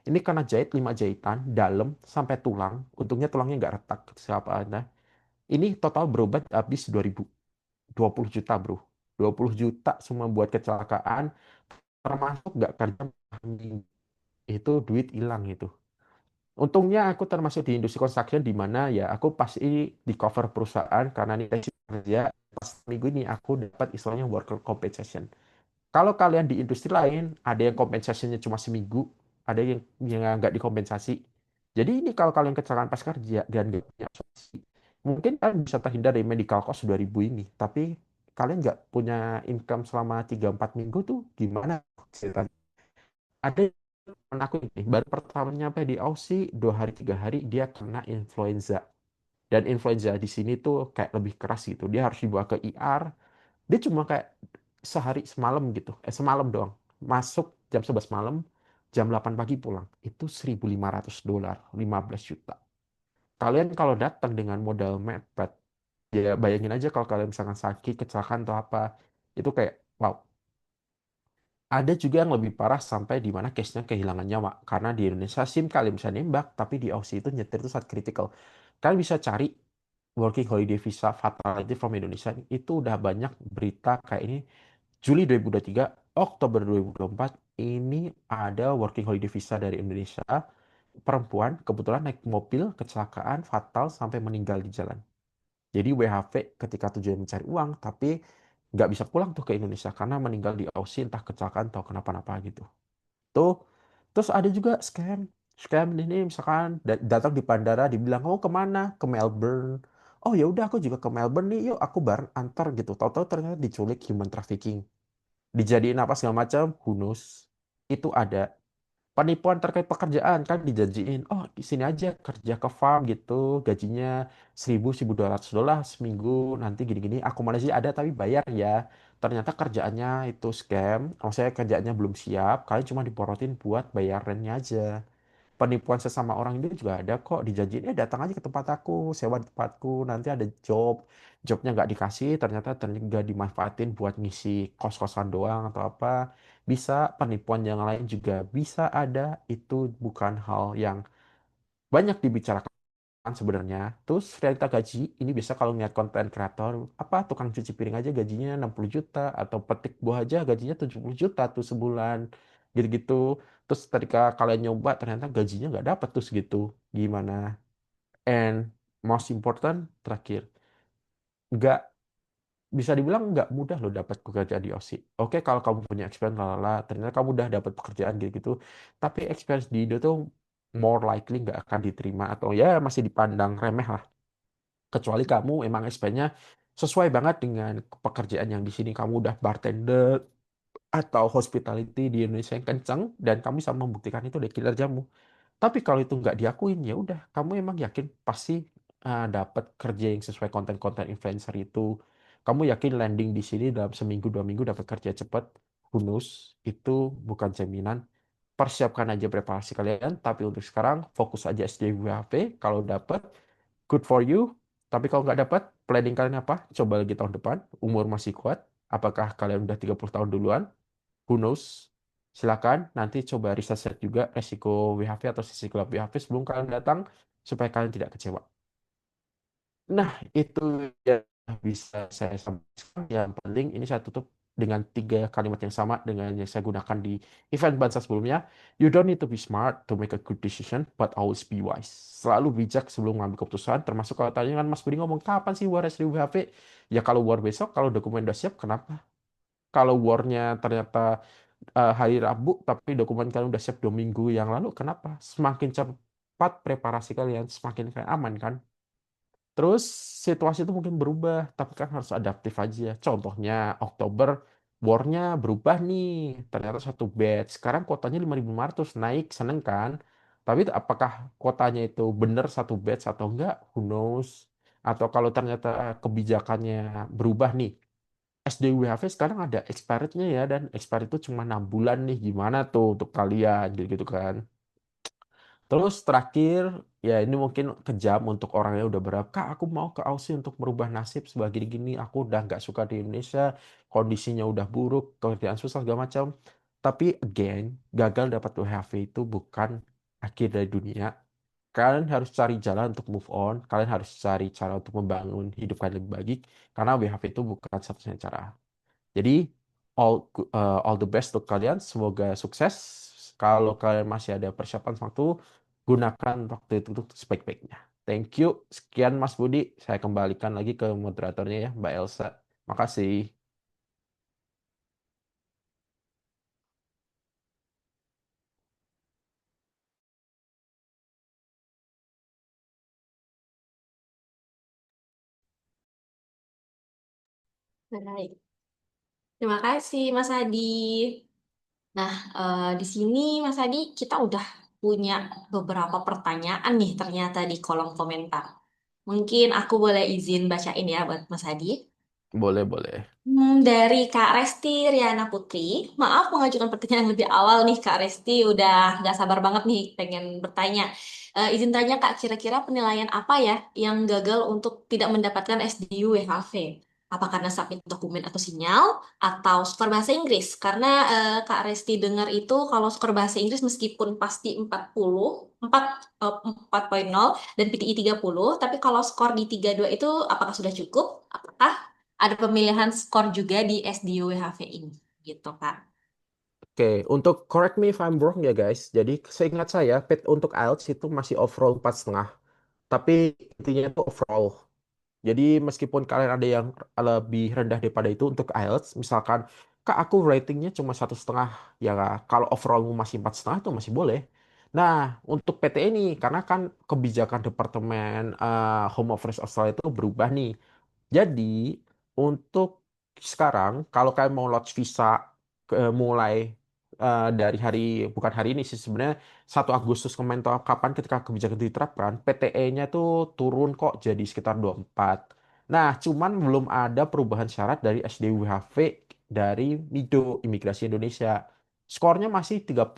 S2: Ini karena jahit 5 jahitan dalam sampai tulang. Untungnya tulangnya nggak retak siapa ada. Ini total berobat habis 20 juta, bro. 20 juta semua buat kecelakaan, termasuk nggak kerja. Itu duit hilang itu. Untungnya aku termasuk di industri construction di mana ya aku pasti di cover perusahaan karena ini teknis kerja. Pas minggu ini aku dapat istilahnya worker compensation. Kalau kalian di industri lain ada yang kompensasinya cuma seminggu, ada yang nggak dikompensasi. Jadi ini kalau kalian kecelakaan pas kerja dan nggak punya asuransi, mungkin kalian bisa terhindar dari medical cost 2000 ini. Tapi kalian nggak punya income selama 3-4 minggu tuh gimana? Ceritanya? Ada teman aku ini baru pertama nyampe di Aussie 2 hari 3 hari dia kena influenza, dan influenza di sini tuh kayak lebih keras gitu, dia harus dibawa ke IR. Dia cuma kayak sehari semalam gitu, semalam doang, masuk jam 11 malam, jam 8 pagi pulang, itu $1.500, 15 juta. Kalian kalau datang dengan modal mepet, ya bayangin aja kalau kalian misalkan sakit kecelakaan atau apa, itu kayak wow. Ada juga yang lebih parah sampai di mana case-nya kehilangan nyawa. Karena di Indonesia SIM kalian bisa nembak, tapi di Aussie itu nyetir itu saat critical. Kalian bisa cari working holiday visa fatality from Indonesia. Itu udah banyak berita kayak ini. Juli 2023, Oktober 2024, ini ada working holiday visa dari Indonesia. Perempuan kebetulan naik mobil, kecelakaan, fatal, sampai meninggal di jalan. Jadi WHV ketika tujuan mencari uang, tapi nggak bisa pulang tuh ke Indonesia karena meninggal di Aussie entah kecelakaan atau kenapa-napa gitu. Tuh, terus ada juga scam. Scam ini misalkan datang di bandara dibilang kamu kemana? Ke Melbourne. Oh ya udah aku juga ke Melbourne nih, yuk aku bareng antar gitu. Tahu-tahu ternyata diculik human trafficking. Dijadiin apa segala macam, who knows. Itu ada. Penipuan terkait pekerjaan kan dijanjiin, oh di sini aja kerja ke farm gitu, gajinya 1.000 1.200 dolar seminggu, nanti gini-gini akomodasi ada tapi bayar ya. Ternyata kerjaannya itu scam, maksudnya kerjaannya belum siap, kalian cuma diporotin buat bayar rentnya aja. Penipuan sesama orang itu juga ada kok, dijanjiin datang aja ke tempat aku, sewa di tempatku, nanti ada jobnya nggak dikasih, ternyata nggak dimanfaatin buat ngisi kos-kosan doang atau apa. Bisa penipuan yang lain juga bisa ada, itu bukan hal yang banyak dibicarakan sebenarnya. Terus realita gaji ini biasa kalau ngeliat konten kreator, apa tukang cuci piring aja gajinya 60 juta atau petik buah aja gajinya 70 juta tuh sebulan. Gitu-gitu. Terus ketika kalian nyoba ternyata gajinya nggak dapet tuh segitu. Gimana? And most important terakhir, nggak bisa dibilang nggak mudah loh dapat pekerjaan di Aussie. Oke, kalau kamu punya experience lalala, ternyata kamu udah dapat pekerjaan gitu-gitu. Tapi experience di Indo tuh more likely nggak akan diterima atau ya masih dipandang remeh lah. Kecuali kamu emang experience-nya sesuai banget dengan pekerjaan yang di sini. Kamu udah bartender atau hospitality di Indonesia yang kencang dan kamu bisa membuktikan itu dari kinerjamu. Tapi kalau itu nggak diakuin, ya udah, kamu emang yakin pasti dapat kerja yang sesuai konten-konten influencer itu. Kamu yakin landing di sini dalam seminggu 2 minggu dapat kerja cepat? Who knows? Itu bukan jaminan. Persiapkan aja preparasi kalian. Tapi untuk sekarang fokus aja SDWHP. Kalau dapat, good for you. Tapi kalau nggak dapat, planning kalian apa? Coba lagi tahun depan. Umur masih kuat. Apakah kalian udah 30 tahun duluan? Who knows? Silakan nanti coba research juga resiko WHV atau sisi gelap WHV sebelum kalian datang supaya kalian tidak kecewa. Nah, itu yang bisa saya sampaikan. Yang penting ini saya tutup dengan 3 kalimat yang sama dengan yang saya gunakan di event Bansa sebelumnya. You don't need to be smart to make a good decision, but always be wise. Selalu bijak sebelum mengambil keputusan, termasuk kalau tanya kan Mas Budi ngomong, kapan sih war SDW WHV? Ya kalau war besok, kalau dokumen udah siap, kenapa? Kalau warnya ternyata hari Rabu, tapi dokumen kalian udah siap 2 minggu yang lalu. Kenapa? Semakin cepat preparasi kalian, semakin kalian aman kan? Terus situasi itu mungkin berubah, tapi kan harus adaptif aja. Contohnya Oktober, warnya berubah nih. Ternyata satu batch. Sekarang kuotanya 5.500 naik, seneng kan? Tapi apakah kuotanya itu benar satu batch atau enggak? Who knows? Atau kalau ternyata kebijakannya berubah nih, SDWHV sekarang ada expirednya ya, dan expired itu cuma 6 bulan nih, gimana tuh untuk kalian gitu, gitu kan. Terus terakhir, ya ini mungkin kejam untuk orang yang udah berapa, Kak aku mau ke Aussie untuk merubah nasib sebagai gini, aku udah nggak suka di Indonesia, kondisinya udah buruk, kerjaan susah segala macam. Tapi again, gagal dapat WHV itu bukan akhir dari dunia. Kalian harus cari jalan untuk move on, kalian harus cari cara untuk membangun hidup kalian lebih baik, karena WHV itu bukan satu-satunya cara. Jadi all the best untuk kalian. Semoga sukses. Kalau kalian masih ada persiapan waktu, gunakan waktu itu untuk sebaik-baiknya. Thank you. Sekian Mas Budi. Saya kembalikan lagi ke moderatornya ya, Mbak Elsa. Makasih.
S1: Baik. Terima kasih, Mas Adi. Nah, di sini Mas Adi kita udah punya beberapa pertanyaan nih ternyata di kolom komentar. Mungkin aku boleh izin bacain ya buat Mas Adi.
S2: Boleh, boleh.
S1: Dari Kak Resti Riana Putri, maaf mengajukan pertanyaan lebih awal nih Kak Resti, udah nggak sabar banget nih pengen bertanya. Izin tanya Kak, kira-kira penilaian apa ya yang gagal untuk tidak mendapatkan SDU WHV? Apa karena submit dokumen atau sinyal, atau skor bahasa Inggris? Karena Kak Resti dengar itu kalau skor bahasa Inggris meskipun pasti 4.0 dan PTI 30, tapi kalau skor di 32 itu apakah sudah cukup? Apakah ada pemilihan skor juga di SDUWHV ini, gitu Kak.
S2: Oke, untuk correct me if I'm wrong ya guys. Jadi seingat saya, PET untuk IELTS itu masih overall 4,5. Tapi intinya itu overall. Jadi meskipun kalian ada yang lebih rendah daripada itu untuk IELTS, misalkan kak aku ratingnya cuma 1,5, ya kalau overallmu masih 4,5 itu masih boleh. Nah untuk PT ini karena kan kebijakan Departemen Home Affairs Australia itu berubah nih. Jadi untuk sekarang kalau kalian mau launch visa mulai dari hari bukan hari ini sih sebenarnya 1 Agustus kemarin atau kapan ketika kebijakan itu diterapkan PTE-nya tuh turun kok jadi sekitar 24. Nah, cuman belum ada perubahan syarat dari SDWHV dari MIDO Imigrasi Indonesia. Skornya masih 30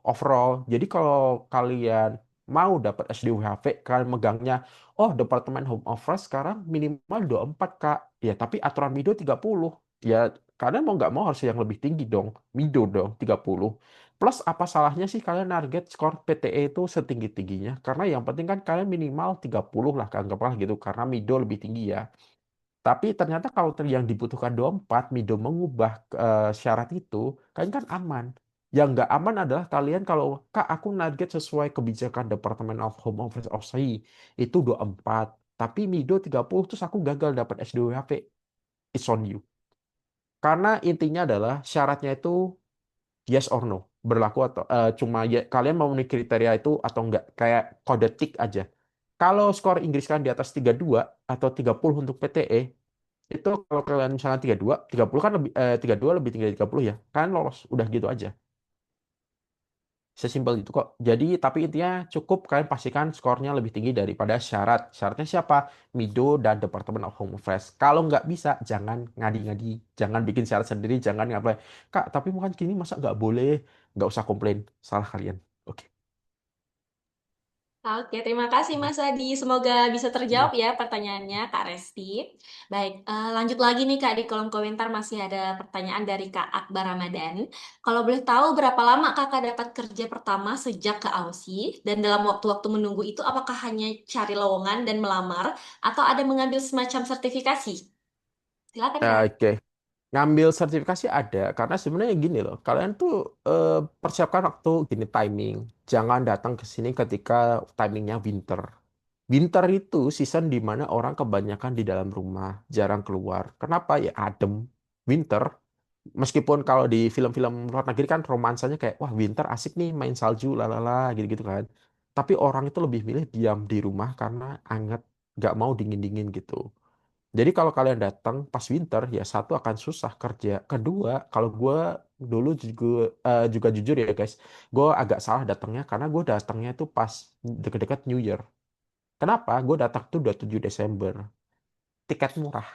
S2: overall. Jadi kalau kalian mau dapat SDWHV, kalian megangnya oh, Departemen Home Affairs sekarang minimal 24, Kak. Ya, tapi aturan Mido 30. Ya, kalian mau nggak mau harus yang lebih tinggi dong. Mido dong, 30. Plus, apa salahnya sih kalian target skor PTE itu setinggi-tingginya? Karena yang penting kan kalian minimal 30 lah, anggaplah gitu. Karena Mido lebih tinggi ya. Tapi ternyata kalau yang dibutuhkan 24, Mido mengubah syarat itu, kalian kan aman. Yang nggak aman adalah kalian kalau, Kak, aku target sesuai kebijakan Departemen of Home Affairs Australia, itu 24. Tapi Mido 30, terus aku gagal dapat SDWHP. It's on you. Karena intinya adalah syaratnya itu yes or no. Berlaku atau cuma ya, kalian memenuhi kriteria itu atau enggak. Kayak kode tik aja. Kalau skor Inggris kan di atas 32 atau 30 untuk PTE, itu kalau kalian misalnya 32, 30 kan lebih 32 lebih tinggi dari 30 ya. Kalian lolos, udah gitu aja. Sesimpel itu kok. Jadi tapi intinya cukup kalian pastikan skornya lebih tinggi daripada syarat. Syaratnya siapa? Mido dan Department of Home Affairs. Kalau nggak bisa, jangan ngadi-ngadi. Jangan bikin syarat sendiri, jangan ngapain. Kak, tapi bukan gini masa nggak boleh? Nggak usah komplain. Salah kalian. Oke.
S1: Oke, terima kasih Mas Adi. Semoga bisa terjawab
S2: Ya.
S1: ya pertanyaannya Kak Resti. Baik, lanjut lagi nih Kak, di kolom komentar masih ada pertanyaan dari Kak Akbar Ramadan. Kalau boleh tahu berapa lama Kakak dapat kerja pertama sejak ke Aussie? Dan dalam waktu-waktu menunggu itu apakah hanya cari lowongan dan melamar atau ada mengambil semacam sertifikasi? Silakan Kak.
S2: Oke. Ngambil sertifikasi ada karena sebenarnya gini loh, kalian tuh eh, persiapkan waktu gini timing. Jangan datang ke sini ketika timingnya winter. Winter itu season di mana orang kebanyakan di dalam rumah, jarang keluar. Kenapa? Ya adem. Winter, meskipun kalau di film-film luar negeri kan romansanya kayak wah winter asik nih main salju lalala gitu-gitu kan. Tapi orang itu lebih milih diam di rumah karena anget, nggak mau dingin-dingin gitu. Jadi kalau kalian datang pas winter, ya satu akan susah kerja. Kedua, kalau gue dulu juga jujur ya guys, gue agak salah datangnya karena gue datangnya tuh pas deket-deket New Year. Kenapa? Gue datang tuh 27 Desember. Tiket murah.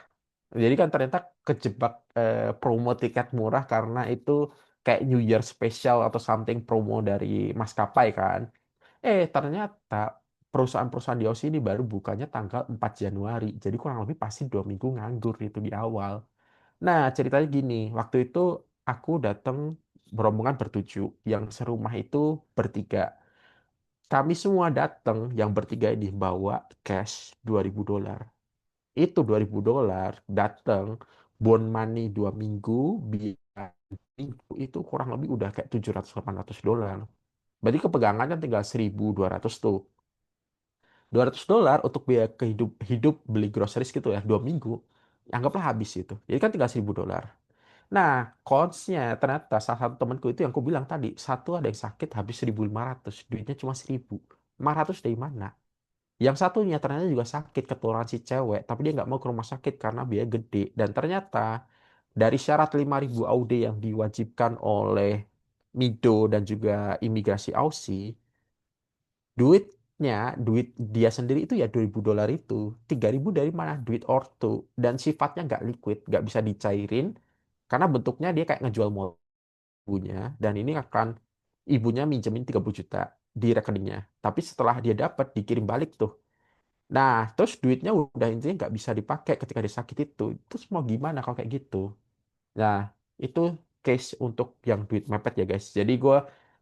S2: Jadi kan ternyata kejebak promo tiket murah karena itu kayak New Year special atau something promo dari maskapai kan. Ternyata perusahaan-perusahaan di Aussie ini baru bukanya tanggal 4 Januari. Jadi kurang lebih pasti 2 minggu nganggur itu di awal. Nah, ceritanya gini. Waktu itu aku datang berombongan bertujuh. Yang serumah itu bertiga. Kami semua datang, yang bertiga ini bawa cash $2.000. Itu $2.000 datang, bond money 2 minggu, biaya minggu itu kurang lebih udah kayak 700-800 dolar. Berarti kepegangan kan tinggal 1.200 tuh. $200 untuk biaya hidup hidup beli groceries gitu ya 2 minggu, anggaplah habis itu, jadi kan tinggal $1.000. Nah, cons-nya ternyata salah satu temanku itu yang aku bilang tadi, satu ada yang sakit habis 1.500, duitnya cuma 1.500 dari mana. Yang satunya ternyata juga sakit ketularan si cewek, tapi dia nggak mau ke rumah sakit karena biaya gede. Dan ternyata dari syarat 5.000 AUD yang diwajibkan oleh Mido dan juga imigrasi Aussie, duitnya, duit dia sendiri itu ya $2.000 itu. 3.000 dari mana? Duit ortu. Dan sifatnya nggak liquid, nggak bisa dicairin. Karena bentuknya dia kayak ngejual ibunya. Dan ini akan ibunya minjemin 30 juta di rekeningnya. Tapi setelah dia dapat, dikirim balik tuh. Nah, terus duitnya udah intinya nggak bisa dipakai ketika dia sakit itu. Terus mau gimana kalau kayak gitu? Nah, itu case untuk yang duit mepet ya guys. Jadi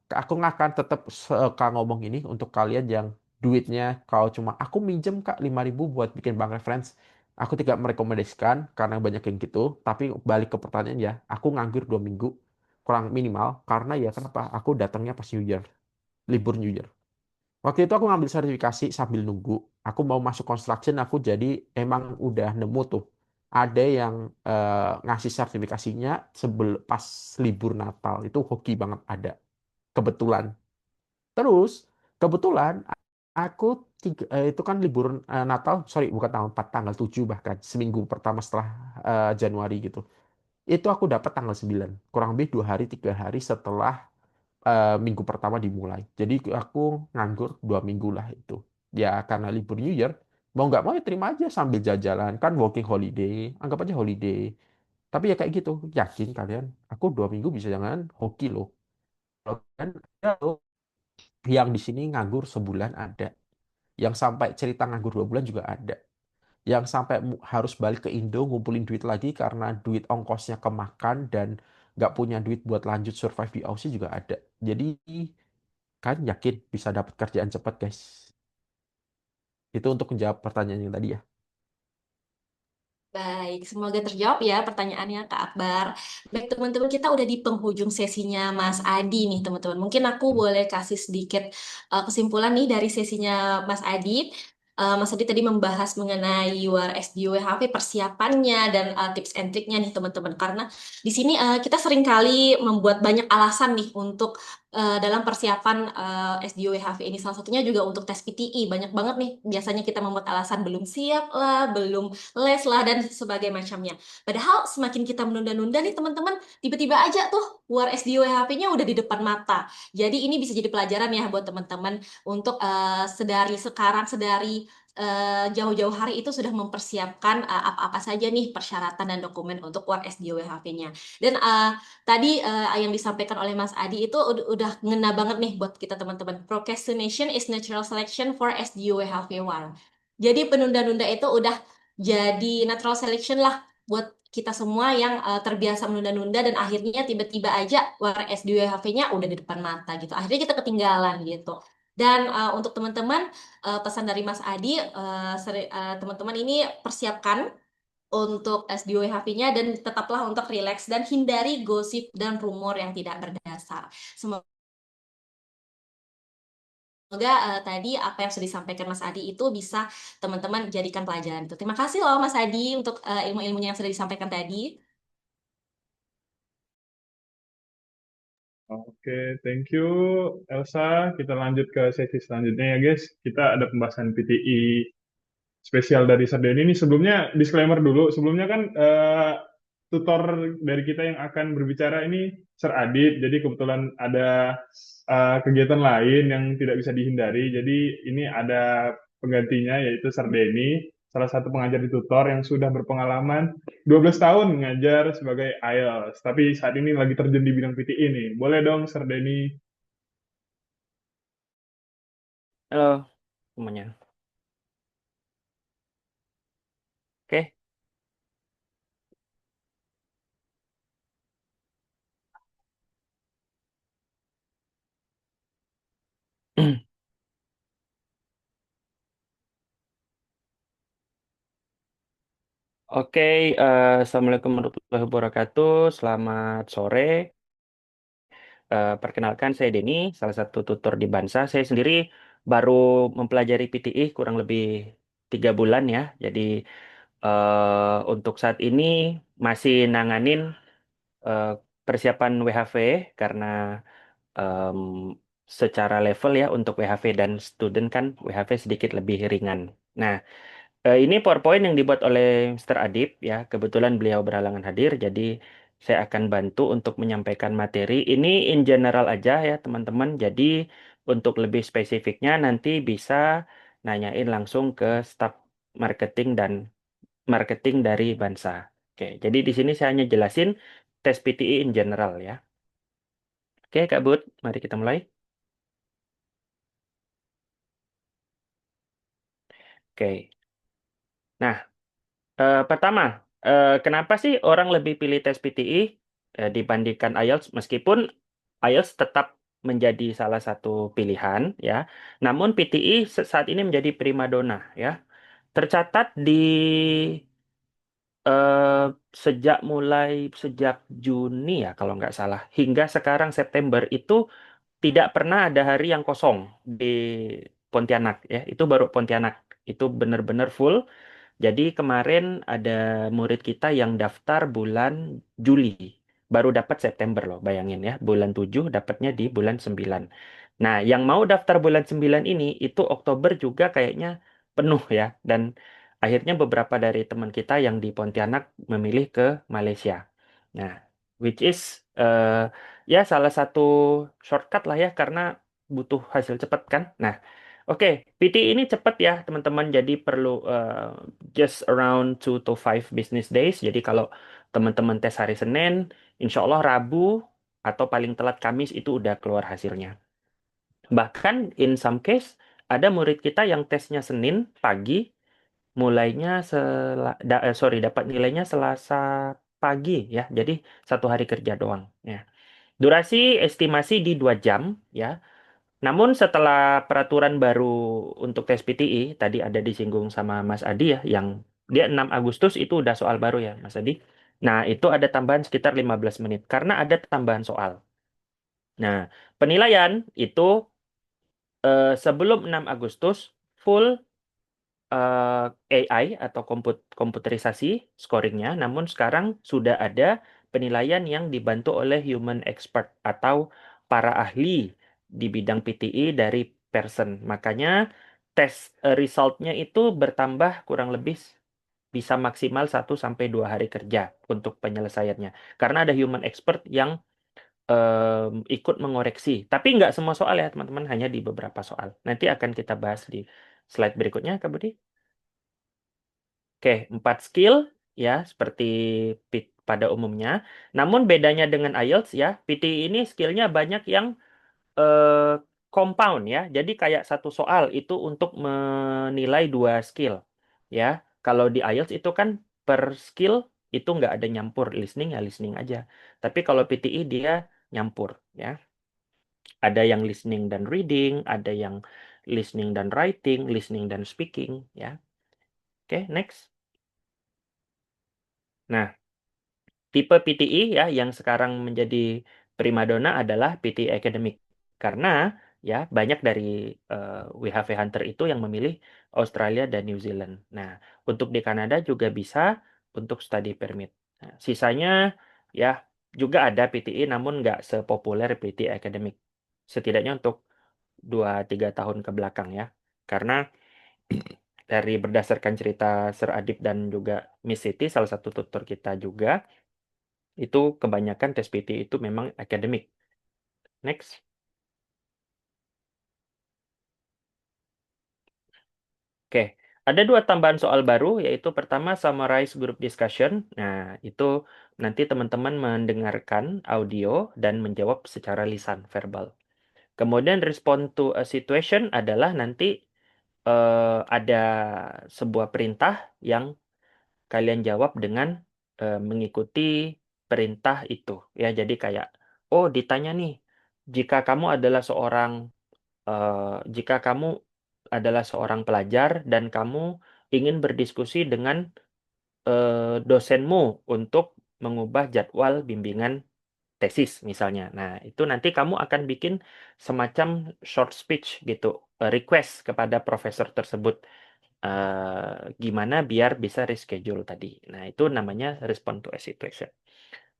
S2: aku nggak akan tetap suka ngomong ini untuk kalian yang duitnya kalau cuma aku minjem Kak 5.000 buat bikin bank reference. Aku tidak merekomendasikan karena banyak yang gitu. Tapi balik ke pertanyaan ya, aku nganggur 2 minggu kurang minimal karena ya kenapa? Aku datangnya pas New Year, libur New Year. Waktu itu aku ngambil sertifikasi sambil nunggu. Aku mau masuk construction, aku jadi emang udah nemu tuh. Ada yang ngasih sertifikasinya pas libur Natal. Itu hoki banget ada. Kebetulan. Terus, kebetulan aku itu kan libur Natal, sorry bukan tanggal 7 bahkan. Seminggu pertama setelah Januari gitu. Itu aku dapat tanggal 9. Kurang lebih 2 hari, 3 hari setelah minggu pertama dimulai. Jadi aku nganggur 2 minggu lah itu. Ya karena libur New Year, mau nggak mau ya terima aja sambil jalan-jalan. Kan working holiday, anggap aja holiday. Tapi ya kayak gitu, yakin kalian, aku 2 minggu bisa jangan hoki loh. Dan ada loh yang di sini nganggur sebulan ada. Yang sampai cerita nganggur 2 bulan juga ada. Yang sampai harus balik ke Indo ngumpulin duit lagi karena duit ongkosnya kemakan dan nggak punya duit buat lanjut survive di Aussie juga ada. Jadi kan yakin bisa dapat kerjaan cepat, guys. Itu untuk menjawab pertanyaan yang tadi ya.
S1: Baik, semoga terjawab ya pertanyaannya Kak Akbar. Baik, teman-teman, kita udah di penghujung sesinya Mas Adi nih, teman-teman. Mungkin aku
S2: Hmm.
S1: boleh kasih sedikit kesimpulan nih dari sesinya Mas Adi. Mas Adi tadi membahas mengenai URS di WHV, persiapannya dan tips and triknya nih, teman-teman. Karena di sini kita sering kali membuat banyak alasan nih untuk dalam persiapan SDOWHV ini. Salah satunya juga untuk tes PTI. Banyak banget nih biasanya kita membuat alasan belum siap lah, belum les lah, dan sebagainya macamnya. Padahal semakin kita menunda-nunda nih teman-teman, tiba-tiba aja tuh war SDOWHV-nya udah di depan mata. Jadi ini bisa jadi pelajaran ya buat teman-teman untuk sedari sekarang, sedari jauh-jauh hari itu sudah mempersiapkan apa-apa saja nih persyaratan dan dokumen untuk war SDOWHV-nya. Dan tadi yang disampaikan oleh Mas Adi itu udah ngena banget nih buat kita teman-teman. Procrastination is natural selection for SDOWHV1. Jadi penunda-nunda itu udah jadi natural selection lah buat kita semua yang terbiasa menunda-nunda dan akhirnya tiba-tiba aja WRS di WHV-nya udah di depan mata gitu. Akhirnya kita ketinggalan gitu. Dan untuk teman-teman, pesan dari Mas Adi, teman-teman ini persiapkan untuk SDWHV-nya dan tetaplah untuk rileks dan hindari gosip dan rumor yang tidak berdasar. Semoga tadi apa yang sudah disampaikan Mas Adi itu bisa teman-teman jadikan pelajaran itu. Terima kasih loh Mas Adi untuk ilmu-ilmunya yang sudah disampaikan tadi.
S3: Oke, thank you Elsa. Kita lanjut ke sesi selanjutnya ya guys. Kita ada pembahasan PTI spesial dari Sardeni ini. Sebelumnya disclaimer dulu. Sebelumnya kan tutor dari kita yang akan berbicara ini Sir Adit. Jadi kebetulan ada kegiatan lain yang tidak bisa dihindari. Jadi ini ada penggantinya yaitu Sardeni, salah satu pengajar di tutor yang sudah berpengalaman 12 tahun mengajar sebagai IELTS. Tapi saat ini lagi terjun di bidang PTI ini. Boleh dong Sardeni.
S4: Halo semuanya. Oke. Oke, Assalamualaikum warahmatullahi wabarakatuh. Selamat sore. Perkenalkan, saya Denny, salah satu tutor di Bansa. Saya sendiri baru mempelajari PTI kurang lebih 3 bulan ya. Jadi untuk saat ini masih nanganin eh, persiapan WHV karena em, secara level ya untuk WHV dan student kan WHV sedikit lebih ringan. Nah, ini PowerPoint yang dibuat oleh Mr. Adib ya. Kebetulan beliau berhalangan hadir, jadi saya akan bantu untuk menyampaikan materi. Ini in general aja ya teman-teman. Jadi untuk lebih spesifiknya nanti bisa nanyain langsung ke staf marketing dan marketing dari Bansa. Oke, jadi di sini saya hanya jelasin tes PTI in general ya. Oke, Kak Bud, mari kita mulai. Oke. Nah, pertama, kenapa sih orang lebih pilih tes PTI dibandingkan IELTS? Meskipun IELTS tetap menjadi salah satu pilihan, ya. Namun PTI saat ini menjadi primadona, ya. Tercatat di eh, sejak Juni ya, kalau nggak salah, hingga sekarang September itu tidak pernah ada hari yang kosong di Pontianak ya. Itu baru Pontianak. Itu benar-benar full. Jadi kemarin ada murid kita yang daftar bulan Juli. Baru dapat September loh, bayangin ya. Bulan 7 dapatnya di bulan 9. Nah, yang mau daftar bulan 9 ini, itu Oktober juga kayaknya penuh ya. Dan akhirnya beberapa dari teman kita yang di Pontianak memilih ke Malaysia. Nah, which is ya salah satu shortcut lah ya, karena butuh hasil cepat kan. Nah, oke, PT ini cepat ya teman-teman. Jadi perlu just around 2 to 5 business days. Jadi kalau teman-teman tes hari Senin, insya Allah Rabu atau paling telat Kamis itu udah keluar hasilnya. Bahkan in some case ada murid kita yang tesnya Senin pagi, mulainya dapat nilainya Selasa pagi ya. Jadi 1 hari kerja doang. Ya. Durasi estimasi di 2 jam ya. Namun setelah peraturan baru untuk tes PTI, tadi ada disinggung sama Mas Adi ya, yang dia 6 Agustus itu udah soal baru ya, Mas Adi. Nah, itu ada tambahan sekitar 15 menit, karena ada tambahan soal. Nah, penilaian itu sebelum 6 Agustus, full AI atau komputerisasi scoringnya, namun sekarang sudah ada penilaian yang dibantu oleh human expert atau para ahli di bidang PTI dari Pearson. Makanya tes resultnya itu bertambah kurang lebih bisa maksimal 1 sampai 2 hari kerja untuk penyelesaiannya. Karena ada human expert yang ikut mengoreksi. Tapi nggak semua soal ya teman-teman, hanya di beberapa soal. Nanti akan kita bahas di slide berikutnya, Kak Budi. Oke, 4 skill ya seperti pada umumnya. Namun bedanya dengan IELTS ya, PT ini skillnya banyak yang eh, compound ya. Jadi kayak satu soal itu untuk menilai 2 skill ya. Kalau di IELTS itu kan per skill itu nggak ada nyampur, listening ya listening aja. Tapi kalau PTI dia nyampur ya. Ada yang listening dan reading, ada yang listening dan writing, listening dan speaking ya. Oke, next. Nah, tipe PTI ya yang sekarang menjadi primadona adalah PTI akademik. Karena ya banyak dari WHV Hunter itu yang memilih Australia dan New Zealand. Nah, untuk di Kanada juga bisa untuk study permit. Nah, sisanya ya juga ada PTI namun nggak sepopuler PTI akademik. Setidaknya untuk 2-3 tahun ke belakang ya. Karena dari berdasarkan cerita Sir Adib dan juga Miss Siti, salah satu tutor kita juga, itu kebanyakan tes PT itu memang akademik. Next. Oke, ada 2 tambahan soal baru, yaitu pertama summarize group discussion. Nah, itu nanti teman-teman mendengarkan audio dan menjawab secara lisan, verbal. Kemudian respond to a situation adalah nanti ada sebuah perintah yang kalian jawab dengan mengikuti perintah itu. Ya, jadi kayak, oh ditanya nih, jika kamu adalah seorang jika kamu adalah seorang pelajar dan kamu ingin berdiskusi dengan dosenmu untuk mengubah jadwal bimbingan tesis misalnya. Nah, itu nanti kamu akan bikin semacam short speech gitu, request kepada profesor tersebut gimana biar bisa reschedule tadi. Nah, itu namanya respond to a situation.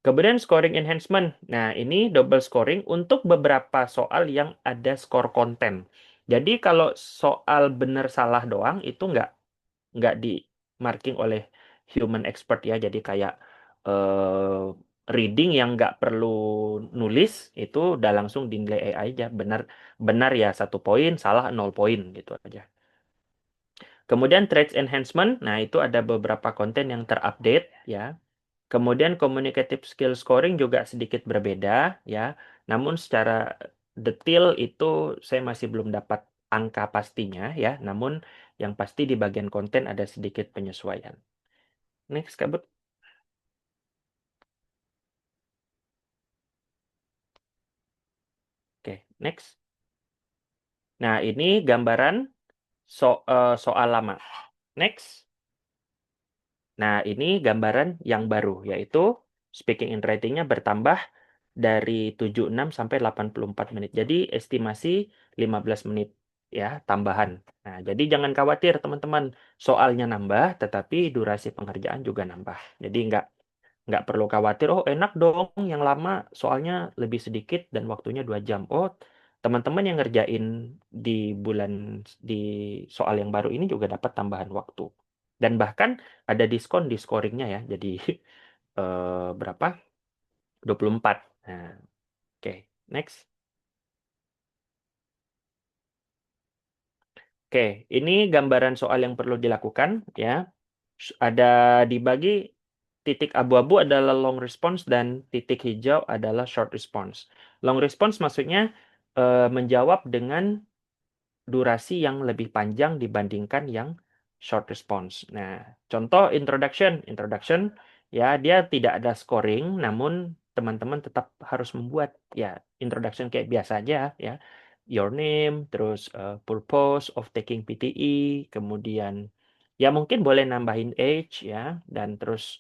S4: Kemudian scoring enhancement. Nah, ini double scoring untuk beberapa soal yang ada skor konten. Jadi kalau soal benar salah doang itu nggak di marking oleh human expert ya. Jadi kayak eh, reading yang nggak perlu nulis itu udah langsung dinilai AI aja. Benar benar ya 1 poin, salah 0 poin gitu aja. Kemudian traits enhancement. Nah, itu ada beberapa konten yang terupdate ya. Kemudian communicative skill scoring juga sedikit berbeda ya. Namun secara detail itu saya masih belum dapat angka pastinya ya. Namun yang pasti di bagian konten ada sedikit penyesuaian. Next, Kak Bud. Oke, next. Nah, ini gambaran soal lama. Next. Nah, ini gambaran yang baru, yaitu speaking and writing-nya bertambah dari 76 sampai 84 menit. Jadi estimasi 15 menit ya tambahan. Nah, jadi jangan khawatir teman-teman, soalnya nambah tetapi durasi pengerjaan juga nambah. Jadi nggak perlu khawatir, oh enak dong yang lama soalnya lebih sedikit dan waktunya 2 jam. Oh, teman-teman yang ngerjain di soal yang baru ini juga dapat tambahan waktu. Dan bahkan ada diskon di scoringnya ya. Jadi berapa? 24. Nah, oke. Next. Oke, ini gambaran soal yang perlu dilakukan ya. Ada dibagi, titik abu-abu adalah long response dan titik hijau adalah short response. Long response maksudnya menjawab dengan durasi yang lebih panjang dibandingkan yang short response. Nah, contoh introduction. Introduction ya dia tidak ada scoring, namun teman-teman tetap harus membuat ya introduction kayak biasa aja ya. Your name, terus purpose of taking PTE, kemudian ya mungkin boleh nambahin age ya, dan terus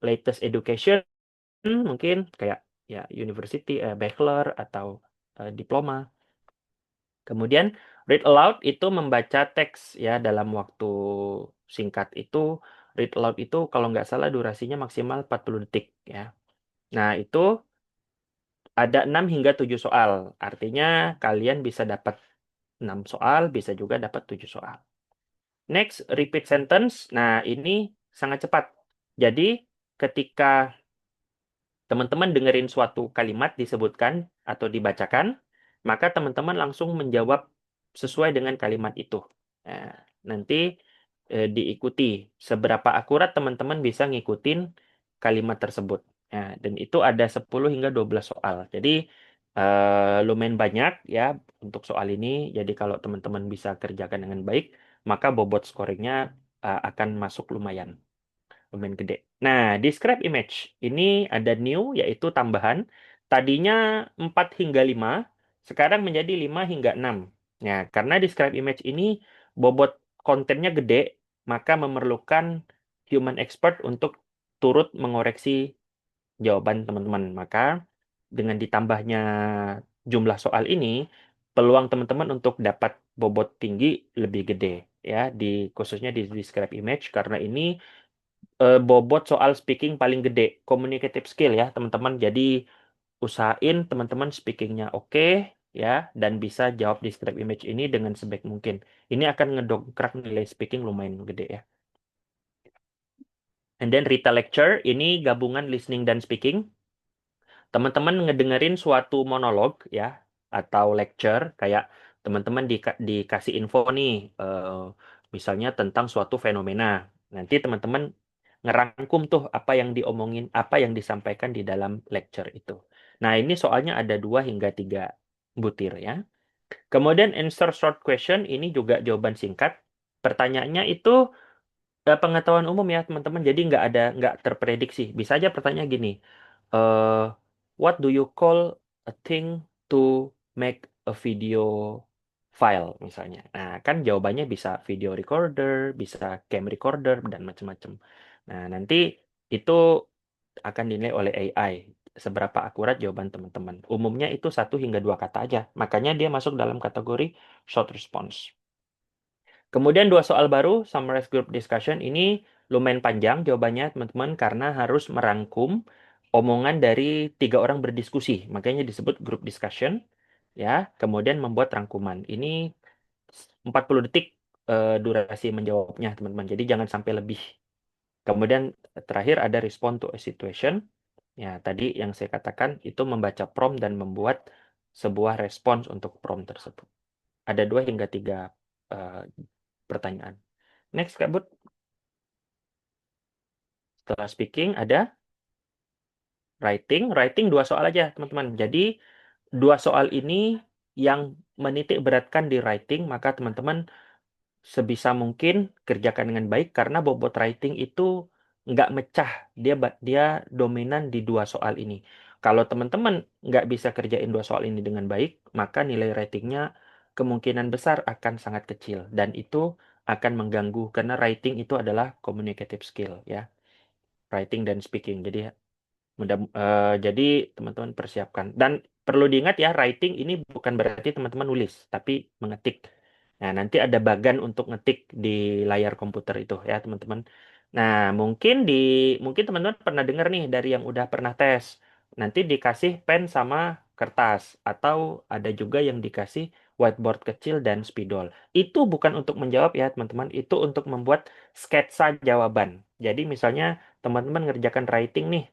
S4: latest education mungkin kayak ya university, bachelor atau diploma. Kemudian read aloud itu membaca teks ya dalam waktu singkat itu. Read aloud itu kalau nggak salah durasinya maksimal 40 detik ya. Nah, itu ada 6 hingga 7 soal. Artinya kalian bisa dapat 6 soal, bisa juga dapat 7 soal. Next, repeat sentence. Nah, ini sangat cepat. Jadi, ketika teman-teman dengerin suatu kalimat disebutkan atau dibacakan, maka teman-teman langsung menjawab sesuai dengan kalimat itu. Nah, nanti diikuti seberapa akurat teman-teman bisa ngikutin kalimat tersebut. Nah, dan itu ada 10 hingga 12 soal. Jadi lumayan banyak ya untuk soal ini. Jadi kalau teman-teman bisa kerjakan dengan baik, maka bobot scoringnya akan masuk lumayan gede. Nah, describe image. Ini ada new, yaitu tambahan. Tadinya 4 hingga 5, sekarang menjadi 5 hingga 6. Nah, karena describe image ini bobot kontennya gede, maka memerlukan human expert untuk turut mengoreksi jawaban teman-teman. Maka dengan ditambahnya jumlah soal ini, peluang teman-teman untuk dapat bobot tinggi lebih gede ya, khususnya di describe image karena ini bobot soal speaking paling gede, communicative skill ya teman-teman. Jadi usahain teman-teman speakingnya oke ya dan bisa jawab describe image ini dengan sebaik mungkin. Ini akan ngedongkrak nilai speaking lumayan gede ya. And then Rita lecture ini gabungan listening dan speaking. Teman-teman ngedengerin suatu monolog ya atau lecture kayak teman-teman dikasih info nih misalnya tentang suatu fenomena. Nanti teman-teman ngerangkum tuh apa yang diomongin, apa yang disampaikan di dalam lecture itu. Nah, ini soalnya ada 2 hingga 3 butir ya. Kemudian answer short question ini juga jawaban singkat. Pertanyaannya itu pengetahuan umum ya teman-teman. Jadi nggak terprediksi. Bisa aja pertanyaan gini. eh what do you call a thing to make a video file misalnya. Nah, kan jawabannya bisa video recorder, bisa cam recorder dan macam-macam. Nah, nanti itu akan dinilai oleh AI seberapa akurat jawaban teman-teman. Umumnya itu 1 hingga 2 kata aja. Makanya dia masuk dalam kategori short response. Kemudian 2 soal baru, summarize group discussion. Ini lumayan panjang jawabannya teman-teman karena harus merangkum omongan dari 3 orang berdiskusi. Makanya disebut group discussion. Ya, kemudian membuat rangkuman. Ini 40 detik durasi menjawabnya teman-teman. Jadi jangan sampai lebih. Kemudian terakhir ada respond to a situation. Ya, tadi yang saya katakan itu membaca prompt dan membuat sebuah respons untuk prompt tersebut. Ada 2 hingga 3 pertanyaan. Next, Kak Bud. Setelah speaking ada writing. Writing 2 soal aja, teman-teman. Jadi 2 soal ini yang menitik beratkan di writing, maka teman-teman sebisa mungkin kerjakan dengan baik karena bobot writing itu nggak mecah. Dia dominan di 2 soal ini. Kalau teman-teman nggak bisa kerjain 2 soal ini dengan baik, maka nilai ratingnya kemungkinan besar akan sangat kecil. Dan itu akan mengganggu karena writing itu adalah communicative skill ya. Writing dan speaking. Jadi Jadi teman-teman persiapkan. Dan perlu diingat ya, writing ini bukan berarti teman-teman nulis, tapi mengetik. Nah, nanti ada bagan untuk ngetik di layar komputer itu ya, teman-teman. Nah, mungkin teman-teman pernah dengar nih dari yang udah pernah tes. Nanti dikasih pen sama kertas atau ada juga yang dikasih whiteboard kecil dan spidol. Itu bukan untuk menjawab ya, teman-teman. Itu untuk membuat sketsa jawaban. Jadi misalnya teman-teman ngerjakan writing nih,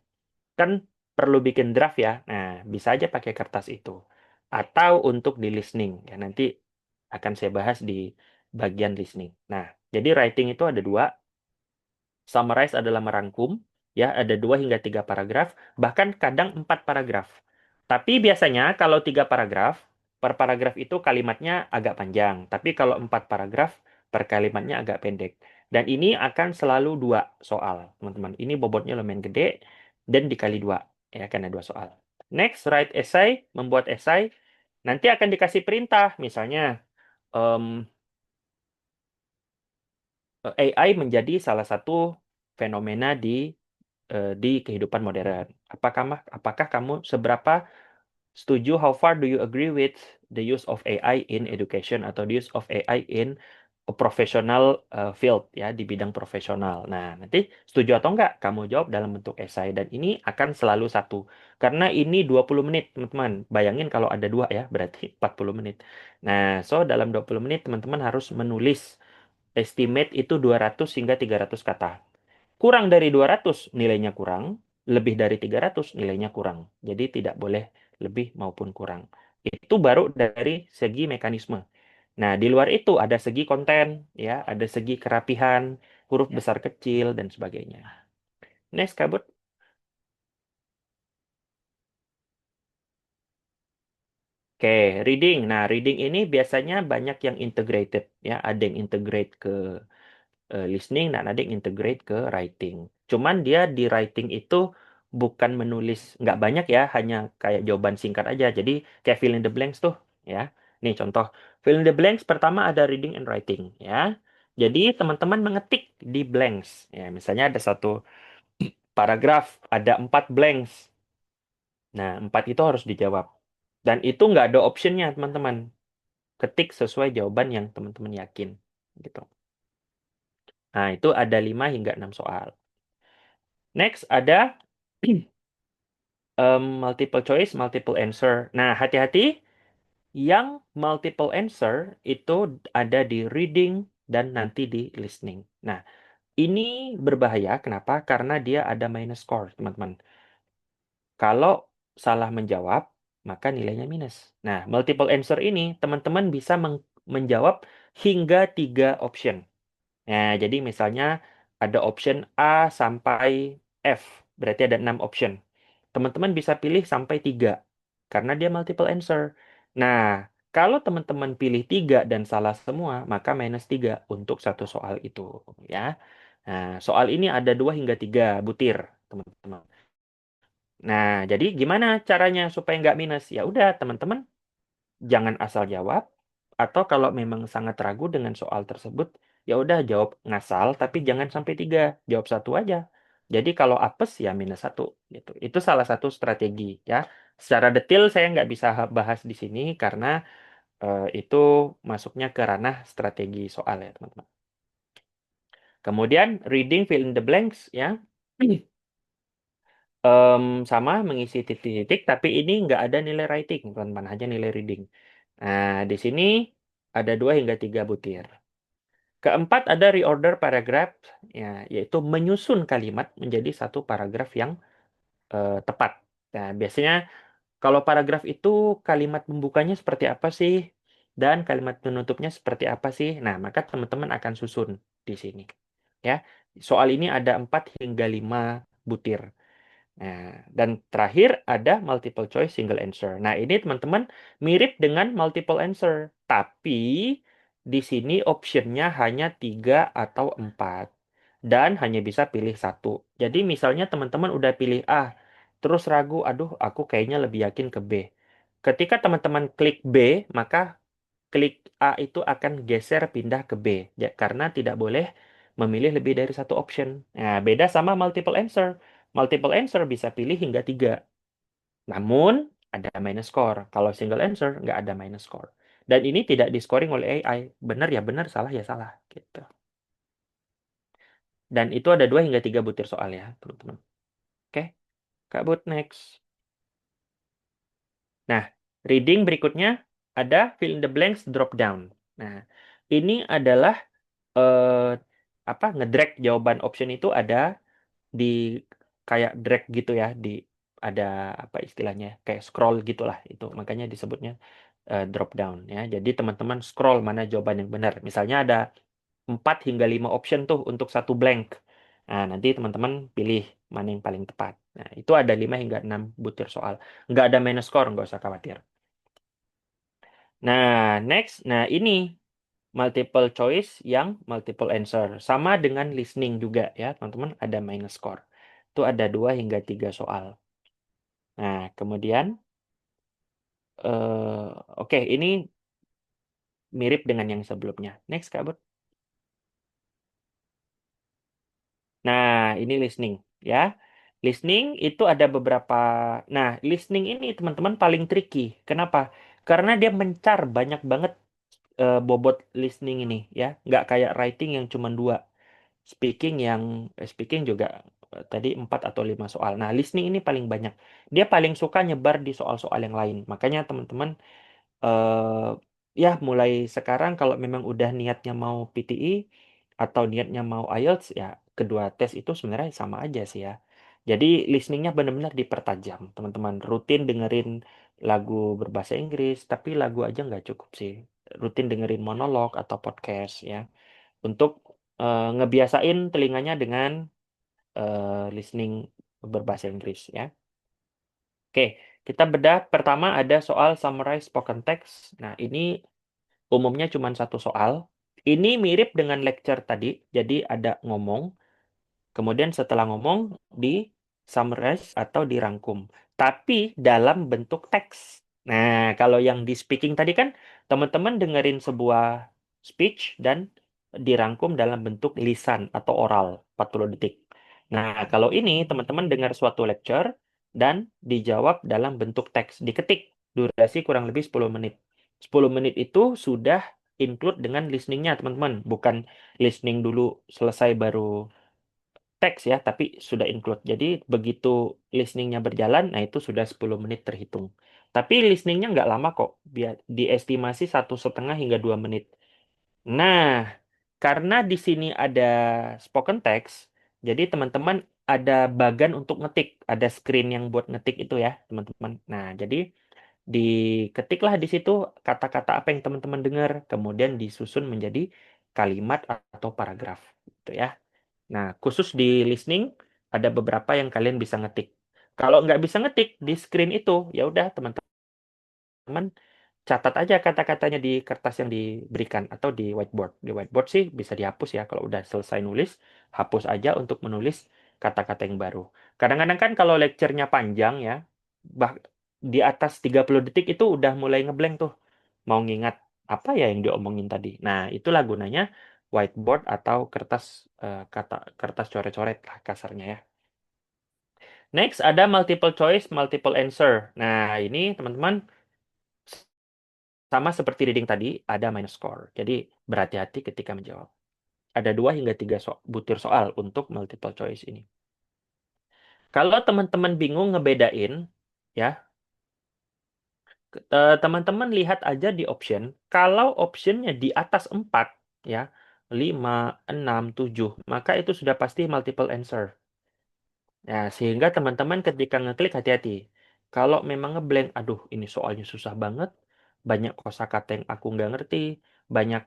S4: kan perlu bikin draft ya. Nah, bisa aja pakai kertas itu. Atau untuk di listening. Ya, nanti akan saya bahas di bagian listening. Nah, jadi writing itu ada dua. Summarize adalah merangkum. Ya, ada 2 hingga 3 paragraf. Bahkan kadang 4 paragraf. Tapi biasanya kalau 3 paragraf, per paragraf itu kalimatnya agak panjang. Tapi kalau 4 paragraf, per kalimatnya agak pendek. Dan ini akan selalu 2 soal, teman-teman. Ini bobotnya lumayan gede dan dikali 2. Ya, karena 2 soal. Next, write essay, membuat essay. Nanti akan dikasih perintah, misalnya AI menjadi salah satu fenomena di kehidupan modern. Apakah kamu seberapa setuju, how far do you agree with the use of AI in education atau the use of AI in a professional field ya, di bidang profesional. Nah, nanti setuju atau enggak kamu jawab dalam bentuk esai, dan ini akan selalu satu. Karena ini 20 menit, teman-teman. Bayangin kalau ada dua ya, berarti 40 menit. Nah, so dalam 20 menit teman-teman harus menulis estimate itu 200 hingga 300 kata. Kurang dari 200 nilainya kurang, lebih dari 300 nilainya kurang. Jadi tidak boleh lebih maupun kurang. Itu baru dari segi mekanisme. Nah, di luar itu ada segi konten, ya, ada segi kerapihan, huruf besar kecil dan sebagainya. Next, Kabut. Oke, reading. Nah, reading ini biasanya banyak yang integrated, ya. Ada yang integrate ke listening dan ada yang integrate ke writing. Cuman dia di writing itu bukan menulis, nggak banyak ya, hanya kayak jawaban singkat aja. Jadi kayak fill in the blanks tuh, ya. Nih contoh, fill in the blanks pertama ada reading and writing, ya. Jadi teman-teman mengetik di blanks, ya. Misalnya ada satu paragraf, ada 4 blanks. Nah, 4 itu harus dijawab. Dan itu nggak ada optionnya, teman-teman. Ketik sesuai jawaban yang teman-teman yakin, gitu. Nah, itu ada 5 hingga 6 soal. Next ada multiple choice, multiple answer. Nah, hati-hati, yang multiple answer itu ada di reading dan nanti di listening. Nah, ini berbahaya. Kenapa? Karena dia ada minus score, teman-teman. Kalau salah menjawab, maka nilainya minus. Nah, multiple answer ini, teman-teman bisa menjawab hingga 3 option. Nah, jadi misalnya ada option A sampai F, berarti ada 6 option. Teman-teman bisa pilih sampai 3, karena dia multiple answer. Nah, kalau teman-teman pilih 3 dan salah semua, maka minus 3 untuk satu soal itu. Ya. Nah, soal ini ada 2 hingga 3 butir, teman-teman. Nah, jadi gimana caranya supaya nggak minus? Ya udah, teman-teman jangan asal jawab, atau kalau memang sangat ragu dengan soal tersebut, ya udah jawab ngasal tapi jangan sampai 3, jawab satu aja. Jadi kalau apes ya minus 1 gitu. Itu salah satu strategi ya. Secara detail saya nggak bisa bahas di sini karena itu masuknya ke ranah strategi soal ya, teman-teman. Kemudian reading fill in the blanks ya. Sama mengisi titik-titik, tapi ini nggak ada nilai writing, teman-teman, hanya nilai reading. Nah, di sini ada 2 hingga 3 butir. Keempat ada reorder paragraph, ya, yaitu menyusun kalimat menjadi satu paragraf yang tepat. Nah, biasanya kalau paragraf itu kalimat pembukanya seperti apa sih? Dan kalimat penutupnya seperti apa sih? Nah, maka teman-teman akan susun di sini. Ya, soal ini ada 4 hingga 5 butir. Nah, dan terakhir ada multiple choice single answer. Nah, ini teman-teman mirip dengan multiple answer, tapi di sini optionnya hanya 3 atau 4. Dan hanya bisa pilih satu. Jadi misalnya teman-teman udah pilih A, terus ragu, aduh aku kayaknya lebih yakin ke B. Ketika teman-teman klik B, maka klik A itu akan geser pindah ke B. Ya, karena tidak boleh memilih lebih dari satu option. Nah, beda sama multiple answer. Multiple answer bisa pilih hingga 3. Namun, ada minus score. Kalau single answer, nggak ada minus score. Dan ini tidak di-scoring oleh AI. Benar ya benar, salah ya salah. Gitu. Dan itu ada 2 hingga 3 butir soal ya, teman-teman. Oke, Kak Bud, next. Nah, reading berikutnya ada fill in the blanks drop down. Nah, ini adalah ngedrag jawaban option itu ada di kayak drag gitu ya, di ada apa istilahnya kayak scroll gitulah itu, makanya disebutnya drop down ya. Jadi teman-teman scroll mana jawaban yang benar. Misalnya ada 4 hingga 5 option tuh untuk satu blank. Nah, nanti teman-teman pilih mana yang paling tepat. Nah, itu ada 5 hingga 6 butir soal. Nggak ada minus score, nggak usah khawatir. Nah, next. Nah, ini multiple choice yang multiple answer. Sama dengan listening juga ya, teman-teman, ada minus score. Itu ada 2 hingga 3 soal. Nah, kemudian, oke, ini mirip dengan yang sebelumnya. Next, Kak Bud. Nah, ini listening ya. Listening itu ada beberapa. Nah, listening ini teman-teman paling tricky. Kenapa? Karena dia mencar banyak banget bobot listening ini ya. Nggak kayak writing yang cuma 2. Speaking juga tadi 4 atau 5 soal. Nah, listening ini paling banyak. Dia paling suka nyebar di soal-soal yang lain. Makanya teman-teman eh ya mulai sekarang kalau memang udah niatnya mau PTE atau niatnya mau IELTS ya kedua tes itu sebenarnya sama aja sih ya. Jadi listeningnya benar-benar dipertajam teman-teman. Rutin dengerin lagu berbahasa Inggris, tapi lagu aja nggak cukup sih. Rutin dengerin monolog atau podcast ya untuk ngebiasain telinganya dengan listening berbahasa Inggris ya. Oke, kita bedah. Pertama ada soal summarize spoken text. Nah, ini umumnya cuma satu soal. Ini mirip dengan lecture tadi. Jadi ada ngomong, kemudian setelah ngomong di summarize atau dirangkum. Tapi dalam bentuk teks. Nah, kalau yang di speaking tadi kan teman-teman dengerin sebuah speech dan dirangkum dalam bentuk lisan atau oral 40 detik. Nah, kalau ini teman-teman dengar suatu lecture dan dijawab dalam bentuk teks, diketik, durasi kurang lebih 10 menit. 10 menit itu sudah include dengan listeningnya, teman-teman. Bukan listening dulu selesai baru teks ya, tapi sudah include. Jadi begitu listeningnya berjalan, nah itu sudah 10 menit terhitung. Tapi listeningnya nggak lama kok, biar diestimasi 1,5 hingga 2 menit. Nah, karena di sini ada spoken text, jadi teman-teman ada bagan untuk ngetik, ada screen yang buat ngetik itu ya, teman-teman. Nah, jadi diketiklah di situ kata-kata apa yang teman-teman dengar, kemudian disusun menjadi kalimat atau paragraf, gitu ya. Nah, khusus di listening ada beberapa yang kalian bisa ngetik. Kalau nggak bisa ngetik di screen itu, ya udah teman-teman catat aja kata-katanya di kertas yang diberikan atau di whiteboard. Di whiteboard sih bisa dihapus ya kalau udah selesai nulis, hapus aja untuk menulis kata-kata yang baru. Kadang-kadang kan kalau lecture-nya panjang ya, bah di atas 30 detik itu udah mulai ngeblank tuh. Mau ngingat apa ya yang diomongin tadi. Nah, itulah gunanya whiteboard atau kertas coret-coret lah kasarnya ya. Next ada multiple choice, multiple answer. Nah, ini teman-teman sama seperti reading tadi, ada minus score. Jadi berhati-hati ketika menjawab. Ada 2 hingga 3 butir soal untuk multiple choice ini. Kalau teman-teman bingung ngebedain, ya, teman-teman lihat aja di option. Kalau optionnya di atas 4, ya, 5, 6, 7, maka itu sudah pasti multiple answer. Ya, sehingga teman-teman ketika ngeklik hati-hati. Kalau memang ngeblank, aduh ini soalnya susah banget, banyak kosakata yang aku nggak ngerti, banyak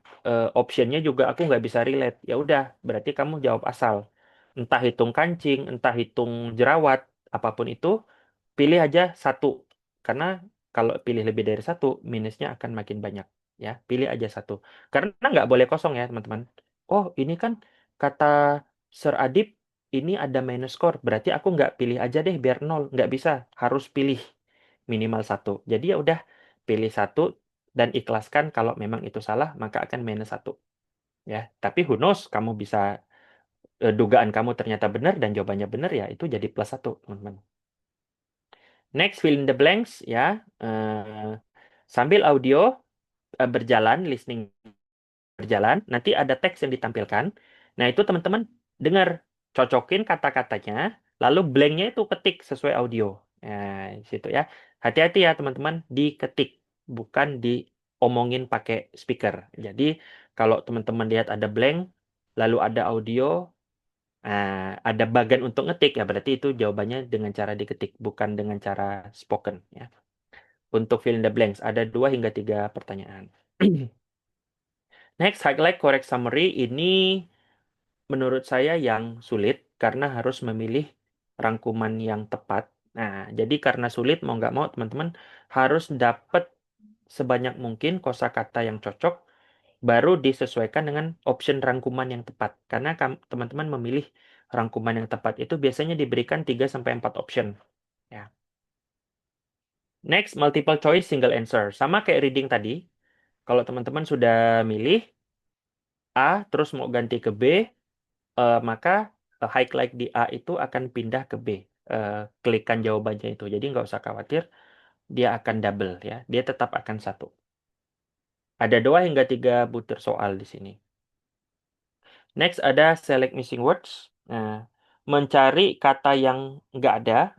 S4: optionnya juga aku nggak bisa relate. Ya udah, berarti kamu jawab asal. Entah hitung kancing, entah hitung jerawat, apapun itu, pilih aja satu. Karena kalau pilih lebih dari satu, minusnya akan makin banyak. Ya, pilih aja satu. Karena nggak boleh kosong ya, teman-teman. Oh, ini kan kata Sir Adib, ini ada minus score. Berarti aku nggak pilih aja deh biar nol. Nggak bisa. Harus pilih minimal satu. Jadi ya udah, pilih satu dan ikhlaskan kalau memang itu salah, maka akan minus satu. Ya, tapi who knows, kamu bisa dugaan kamu ternyata benar dan jawabannya benar, ya itu jadi +1, teman-teman. Next, fill in the blanks ya. Sambil audio berjalan, listening berjalan, nanti ada teks yang ditampilkan. Nah, itu teman-teman dengar, cocokin kata-katanya, lalu blanknya itu ketik sesuai audio. Nah, di situ ya. Hati-hati ya teman-teman, diketik, bukan diomongin pakai speaker. Jadi, kalau teman-teman lihat ada blank, lalu ada audio, ada bagian untuk ngetik, ya berarti itu jawabannya dengan cara diketik, bukan dengan cara spoken. Ya. Untuk fill in the blanks, ada 2 hingga 3 pertanyaan. Next, highlight correct summary ini menurut saya yang sulit karena harus memilih rangkuman yang tepat. Nah, jadi karena sulit, mau nggak mau teman-teman harus dapat sebanyak mungkin kosakata yang cocok, baru disesuaikan dengan option rangkuman yang tepat. Karena teman-teman memilih rangkuman yang tepat itu biasanya diberikan 3-4 option. Ya. Next, multiple choice single answer. Sama kayak reading tadi, kalau teman-teman sudah milih A, terus mau ganti ke B, maka highlight di A itu akan pindah ke B. Klikkan jawabannya itu. Jadi nggak usah khawatir, dia akan double ya. Dia tetap akan 1. Ada 2 hingga 3 butir soal di sini. Next ada select missing words. Nah, mencari kata yang nggak ada.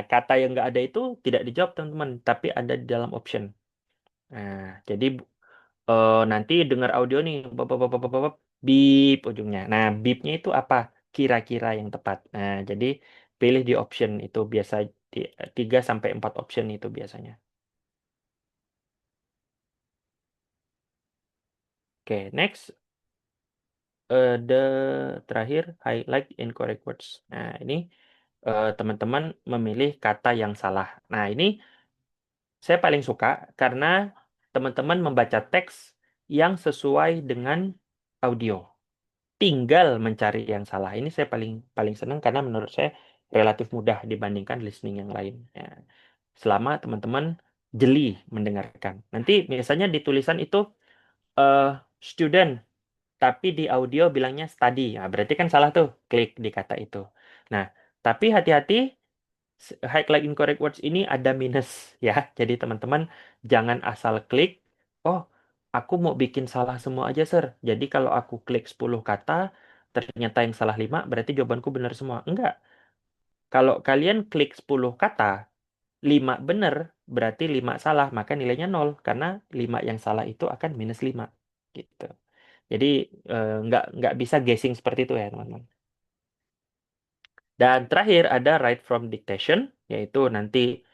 S4: Kata yang nggak ada itu tidak dijawab teman-teman, tapi ada di dalam option. Jadi nanti dengar audio nih, beep ujungnya. Nah, beepnya itu apa? Kira-kira yang tepat. Nah, jadi pilih di option itu biasa 3-4 option itu biasanya. Oke, next. The terakhir, highlight incorrect words. Nah, ini teman-teman memilih kata yang salah. Nah, ini saya paling suka karena teman-teman membaca teks yang sesuai dengan audio. Tinggal mencari yang salah. Ini saya paling senang karena menurut saya relatif mudah dibandingkan listening yang lain. Ya. Selama teman-teman jeli mendengarkan. Nanti misalnya di tulisan itu eh, student, tapi di audio bilangnya study. Ya, berarti kan salah tuh. Klik di kata itu. Nah, tapi hati-hati, highlight incorrect words ini ada minus ya. Jadi teman-teman jangan asal klik, oh aku mau bikin salah semua aja sir. Jadi kalau aku klik 10 kata, ternyata yang salah 5, berarti jawabanku benar semua. Enggak. Kalau kalian klik 10 kata, 5 benar, berarti 5 salah, maka nilainya 0. Karena 5 yang salah itu akan -5. Gitu. Jadi nggak bisa guessing seperti itu ya teman-teman. Dan terakhir ada write from dictation, yaitu nanti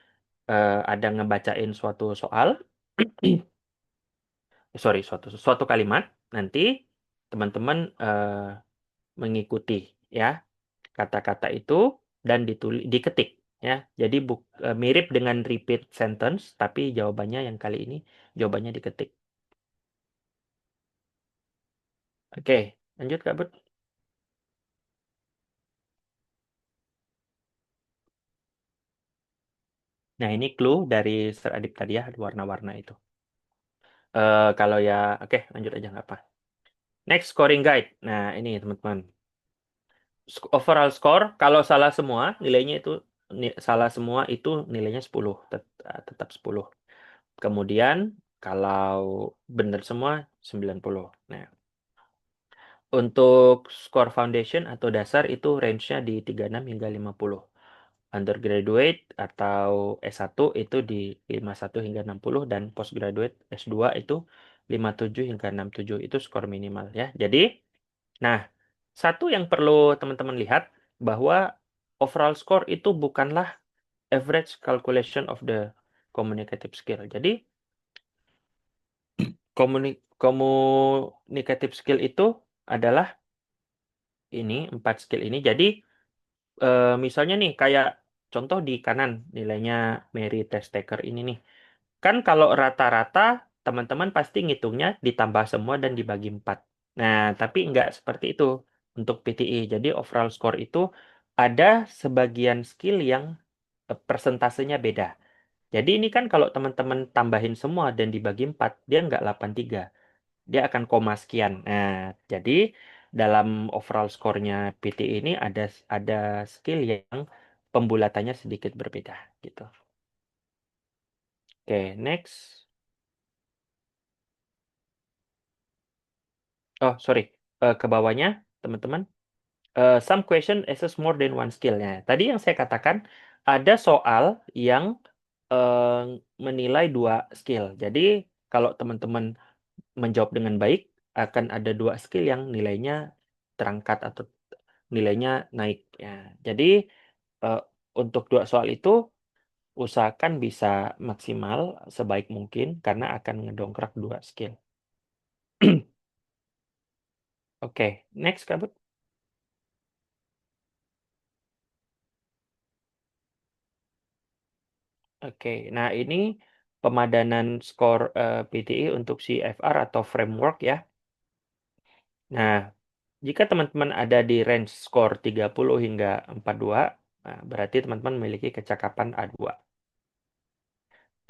S4: ada ngebacain suatu soal, sorry, suatu kalimat, nanti teman-teman mengikuti ya kata-kata itu dan diketik ya. Jadi mirip dengan repeat sentence, tapi jawabannya yang kali ini jawabannya diketik. Oke, lanjut Kak Bud. Nah, ini clue dari Sir Adib tadi ya, warna-warna itu. Kalau ya, oke, lanjut aja nggak apa. Next, scoring guide. Nah, ini teman-teman. Overall score, kalau salah semua, nilainya itu salah semua itu nilainya 10, tetap 10. Kemudian kalau benar semua 90. Nah, untuk skor foundation atau dasar itu range-nya di 36 hingga 50. Undergraduate atau S1 itu di 51 hingga 60 dan postgraduate S2 itu 57 hingga 67 itu skor minimal ya. Jadi, nah, satu yang perlu teman-teman lihat bahwa overall score itu bukanlah average calculation of the communicative skill. Jadi, communicative skill itu adalah ini 4 skill ini. Jadi misalnya nih kayak contoh di kanan nilainya Mary test taker ini nih. Kan kalau rata-rata teman-teman pasti ngitungnya ditambah semua dan dibagi 4. Nah, tapi nggak seperti itu untuk PTE. Jadi overall score itu ada sebagian skill yang persentasenya beda. Jadi ini kan kalau teman-teman tambahin semua dan dibagi 4, dia nggak 83. Dia akan koma sekian. Nah, jadi dalam overall skornya PTE ini ada skill yang pembulatannya sedikit berbeda gitu. Oke, next. Oh, sorry. Ke bawahnya, teman-teman. Some question assess more than one skill-nya. Tadi yang saya katakan, ada soal yang menilai 2 skill. Jadi, kalau teman-teman menjawab dengan baik, akan ada 2 skill yang nilainya terangkat atau nilainya naik. Ya. Jadi, untuk 2 soal itu, usahakan bisa maksimal sebaik mungkin, karena akan ngedongkrak 2 skill. Oke, next, Kak Bud. Oke, nah ini pemadanan skor PTE untuk CFR atau framework ya. Nah, jika teman-teman ada di range skor 30 hingga 42, nah, berarti teman-teman memiliki kecakapan A2.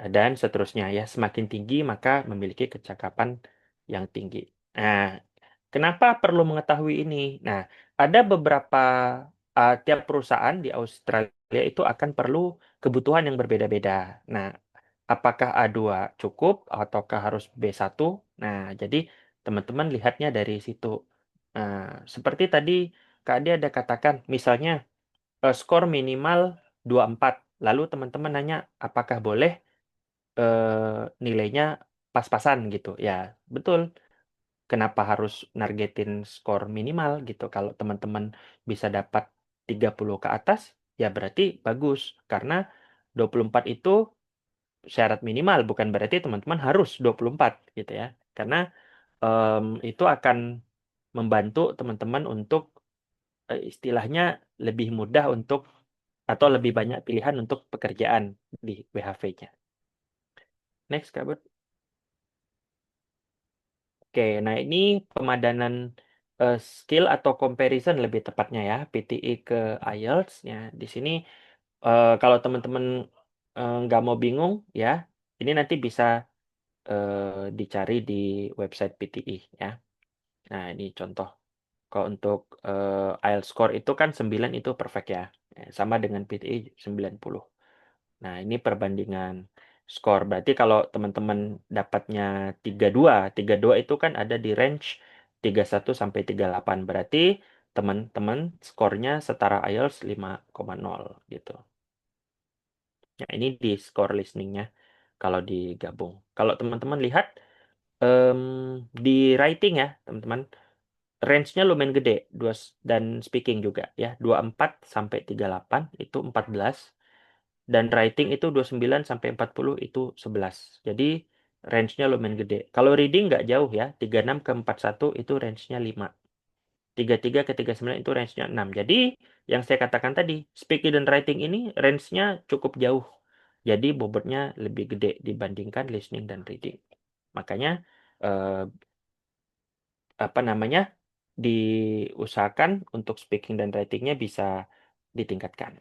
S4: Dan seterusnya ya, semakin tinggi maka memiliki kecakapan yang tinggi. Nah, kenapa perlu mengetahui ini? Nah, ada beberapa tiap perusahaan di Australia itu akan perlu kebutuhan yang berbeda-beda. Nah, apakah A2 cukup ataukah harus B1? Nah, jadi teman-teman lihatnya dari situ. Nah, seperti tadi Kak Adi ada katakan, misalnya skor minimal 24. Lalu teman-teman nanya, apakah boleh nilainya pas-pasan gitu? Ya, betul. Kenapa harus nargetin skor minimal gitu? Kalau teman-teman bisa dapat 30 ke atas, ya berarti bagus. Karena 24 itu syarat minimal, bukan berarti teman-teman harus 24 gitu ya. Karena itu akan membantu teman-teman untuk istilahnya lebih mudah untuk atau lebih banyak pilihan untuk pekerjaan di WHV-nya. Next, Kak Bud. Oke, nah ini pemadanan skill atau comparison lebih tepatnya ya, PTE ke IELTS. Ya, di sini kalau teman-teman nggak mau bingung ya, ini nanti bisa dicari di website PTE ya. Nah, ini contoh. Kalau untuk IELTS score itu kan 9 itu perfect ya. Sama dengan PTE 90. Nah, ini perbandingan skor. Berarti kalau teman-teman dapatnya 32 itu kan ada di range 31 sampai 38. Berarti teman-teman skornya setara IELTS 5,0 gitu. Nah, ini di skor listeningnya kalau digabung. Kalau teman-teman lihat di writing ya, teman-teman, range-nya lumayan gede, dan speaking juga ya, 24 sampai 38 itu 14. Dan writing itu 29 sampai 40 itu 11. Jadi range-nya lumayan gede. Kalau reading nggak jauh ya, 36 ke 41 itu range-nya 5. 33 ke 39 itu range-nya 6. Jadi yang saya katakan tadi, speaking dan writing ini range-nya cukup jauh. Jadi bobotnya lebih gede dibandingkan listening dan reading. Makanya eh, apa namanya, diusahakan untuk speaking dan writing-nya bisa ditingkatkan.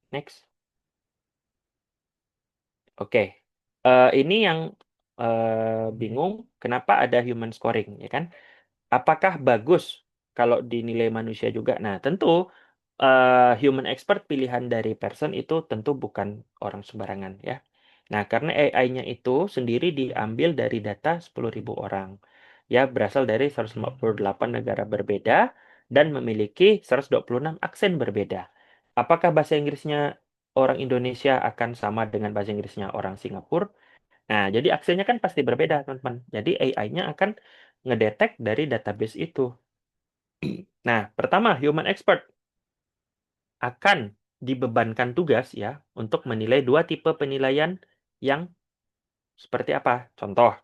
S4: Next. Oke, ini yang bingung kenapa ada human scoring, ya kan? Apakah bagus kalau dinilai manusia juga? Nah, tentu human expert pilihan dari person itu tentu bukan orang sembarangan ya. Nah, karena AI-nya itu sendiri diambil dari data 10.000 orang. Ya, berasal dari 158 negara berbeda dan memiliki 126 aksen berbeda. Apakah bahasa Inggrisnya orang Indonesia akan sama dengan bahasa Inggrisnya orang Singapura? Nah, jadi aksennya kan pasti berbeda, teman-teman. Jadi AI-nya akan ngedetek dari database itu. Nah, pertama, human expert akan dibebankan tugas ya untuk menilai 2 tipe penilaian yang seperti apa? Contoh,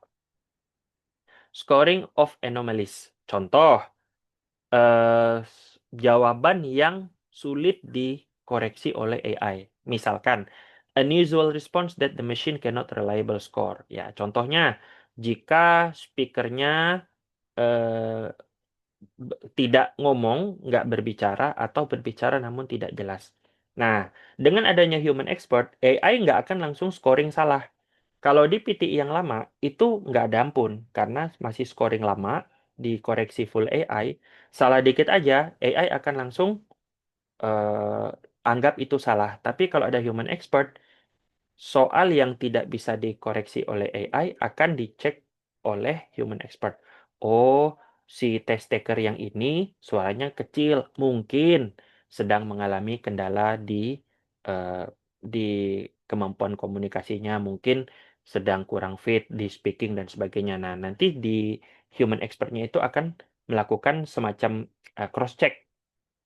S4: scoring of anomalies. Contoh, jawaban yang sulit dikoreksi oleh AI. Misalkan, unusual response that the machine cannot reliable score. Ya, contohnya, jika speakernya eh, tidak ngomong, nggak berbicara, atau berbicara namun tidak jelas. Nah, dengan adanya human expert, AI nggak akan langsung scoring salah. Kalau di PTI yang lama, itu nggak ada ampun, karena masih scoring lama, dikoreksi full AI, salah dikit aja, AI akan langsung eh, anggap itu salah. Tapi kalau ada human expert, soal yang tidak bisa dikoreksi oleh AI akan dicek oleh human expert. Oh, si test taker yang ini suaranya kecil, mungkin sedang mengalami kendala eh, di kemampuan komunikasinya, mungkin sedang kurang fit di speaking dan sebagainya. Nah, nanti di human expertnya itu akan melakukan semacam cross check.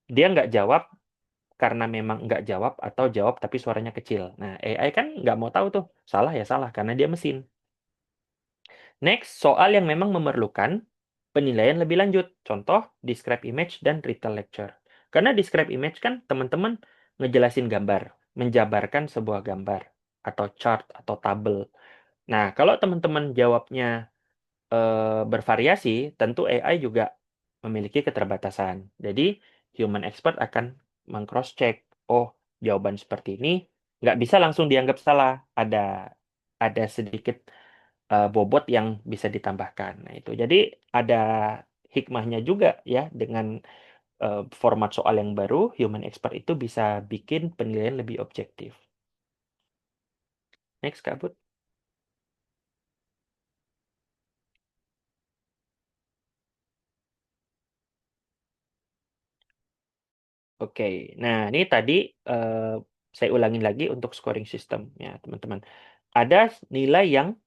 S4: Dia nggak jawab karena memang nggak jawab atau jawab tapi suaranya kecil. Nah, AI kan nggak mau tahu tuh. Salah ya salah karena dia mesin. Next, soal yang memang memerlukan penilaian lebih lanjut. Contoh, describe image dan retell lecture. Karena describe image kan teman-teman ngejelasin gambar, menjabarkan sebuah gambar atau chart atau tabel. Nah, kalau teman-teman jawabnya bervariasi, tentu AI juga memiliki keterbatasan. Jadi, human expert akan meng-cross check. Oh, jawaban seperti ini nggak bisa langsung dianggap salah. Ada sedikit bobot yang bisa ditambahkan. Nah, itu. Jadi, ada hikmahnya juga ya dengan format soal yang baru, human expert itu bisa bikin penilaian lebih objektif. Next, Kak Bud. Oke, nah ini tadi eh, saya ulangin lagi untuk scoring system ya teman-teman. Ada nilai yang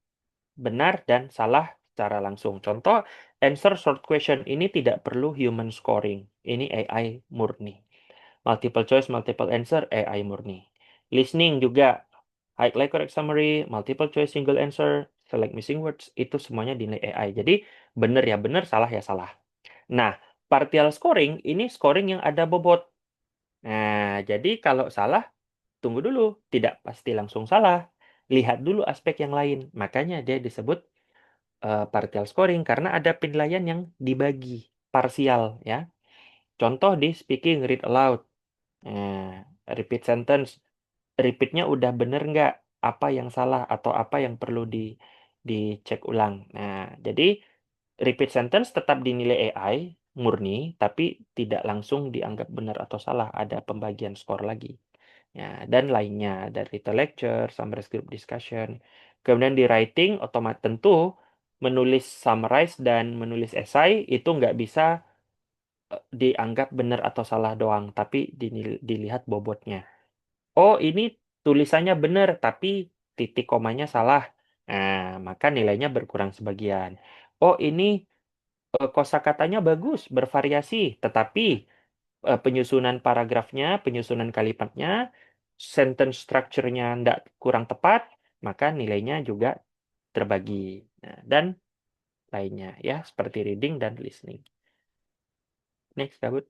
S4: benar dan salah secara langsung. Contoh, answer short question ini tidak perlu human scoring. Ini AI murni. Multiple choice, multiple answer, AI murni. Listening juga, highlight correct summary, multiple choice, single answer, select missing words, itu semuanya dinilai AI. Jadi benar ya benar, salah ya salah. Nah, partial scoring ini scoring yang ada bobot. Nah, jadi kalau salah, tunggu dulu. Tidak pasti langsung salah. Lihat dulu aspek yang lain. Makanya dia disebut partial scoring karena ada penilaian yang dibagi parsial ya. Contoh di speaking, read aloud. Nah, repeat sentence. Repeatnya udah bener nggak? Apa yang salah atau apa yang perlu dicek ulang. Nah, jadi repeat sentence tetap dinilai AI murni, tapi tidak langsung dianggap benar atau salah. Ada pembagian skor lagi. Ya, dan lainnya dari the lecture, summary group discussion. Kemudian di writing, otomatis tentu menulis summarize dan menulis esai itu nggak bisa dianggap benar atau salah doang, tapi dilihat bobotnya. Oh, ini tulisannya benar, tapi titik komanya salah. Nah, maka nilainya berkurang sebagian. Oh, ini kosakatanya bagus, bervariasi, tetapi penyusunan paragrafnya, penyusunan kalimatnya, sentence structure-nya tidak kurang tepat, maka nilainya juga terbagi. Nah, dan lainnya ya, seperti reading dan listening. Next, Kabut.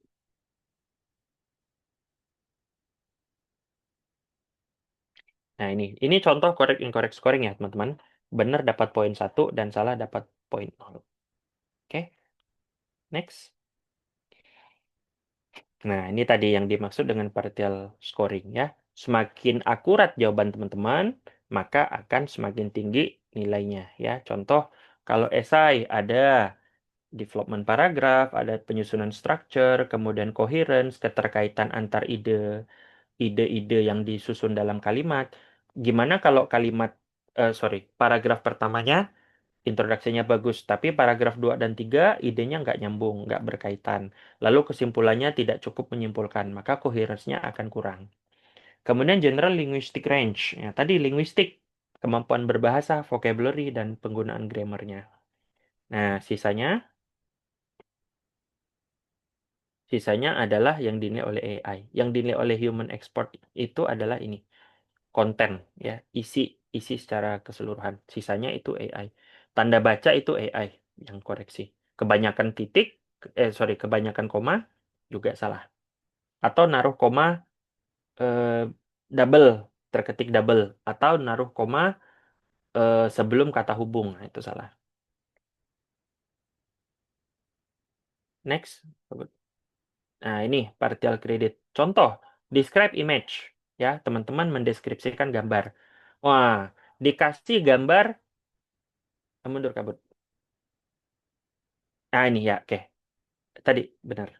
S4: Nah, ini contoh correct incorrect scoring ya, teman-teman. Benar dapat poin 1 dan salah dapat poin 0. Oke, next. Nah, ini tadi yang dimaksud dengan partial scoring ya. Semakin akurat jawaban teman-teman, maka akan semakin tinggi nilainya ya. Contoh, kalau esai ada development paragraf, ada penyusunan structure, kemudian coherence, keterkaitan antar ide-ide yang disusun dalam kalimat. Gimana kalau paragraf pertamanya introduksinya bagus, tapi paragraf 2 dan 3 idenya nggak nyambung, nggak berkaitan. Lalu kesimpulannya tidak cukup menyimpulkan, maka coherence-nya akan kurang. Kemudian general linguistic range. Ya, tadi linguistik, kemampuan berbahasa, vocabulary, dan penggunaan grammarnya. Nah, sisanya adalah yang dinilai oleh AI. Yang dinilai oleh human expert itu adalah ini, konten, ya, isi secara keseluruhan. Sisanya itu AI. Tanda baca itu AI yang koreksi. Kebanyakan kebanyakan koma juga salah. Atau naruh koma eh, double, terketik double, atau naruh koma sebelum kata hubung. Nah, itu salah. Next. Nah, ini partial credit. Contoh, describe image. Ya, teman-teman mendeskripsikan gambar. Wah, dikasih gambar, mundur kabut. Nah, ini ya, oke. Tadi benar.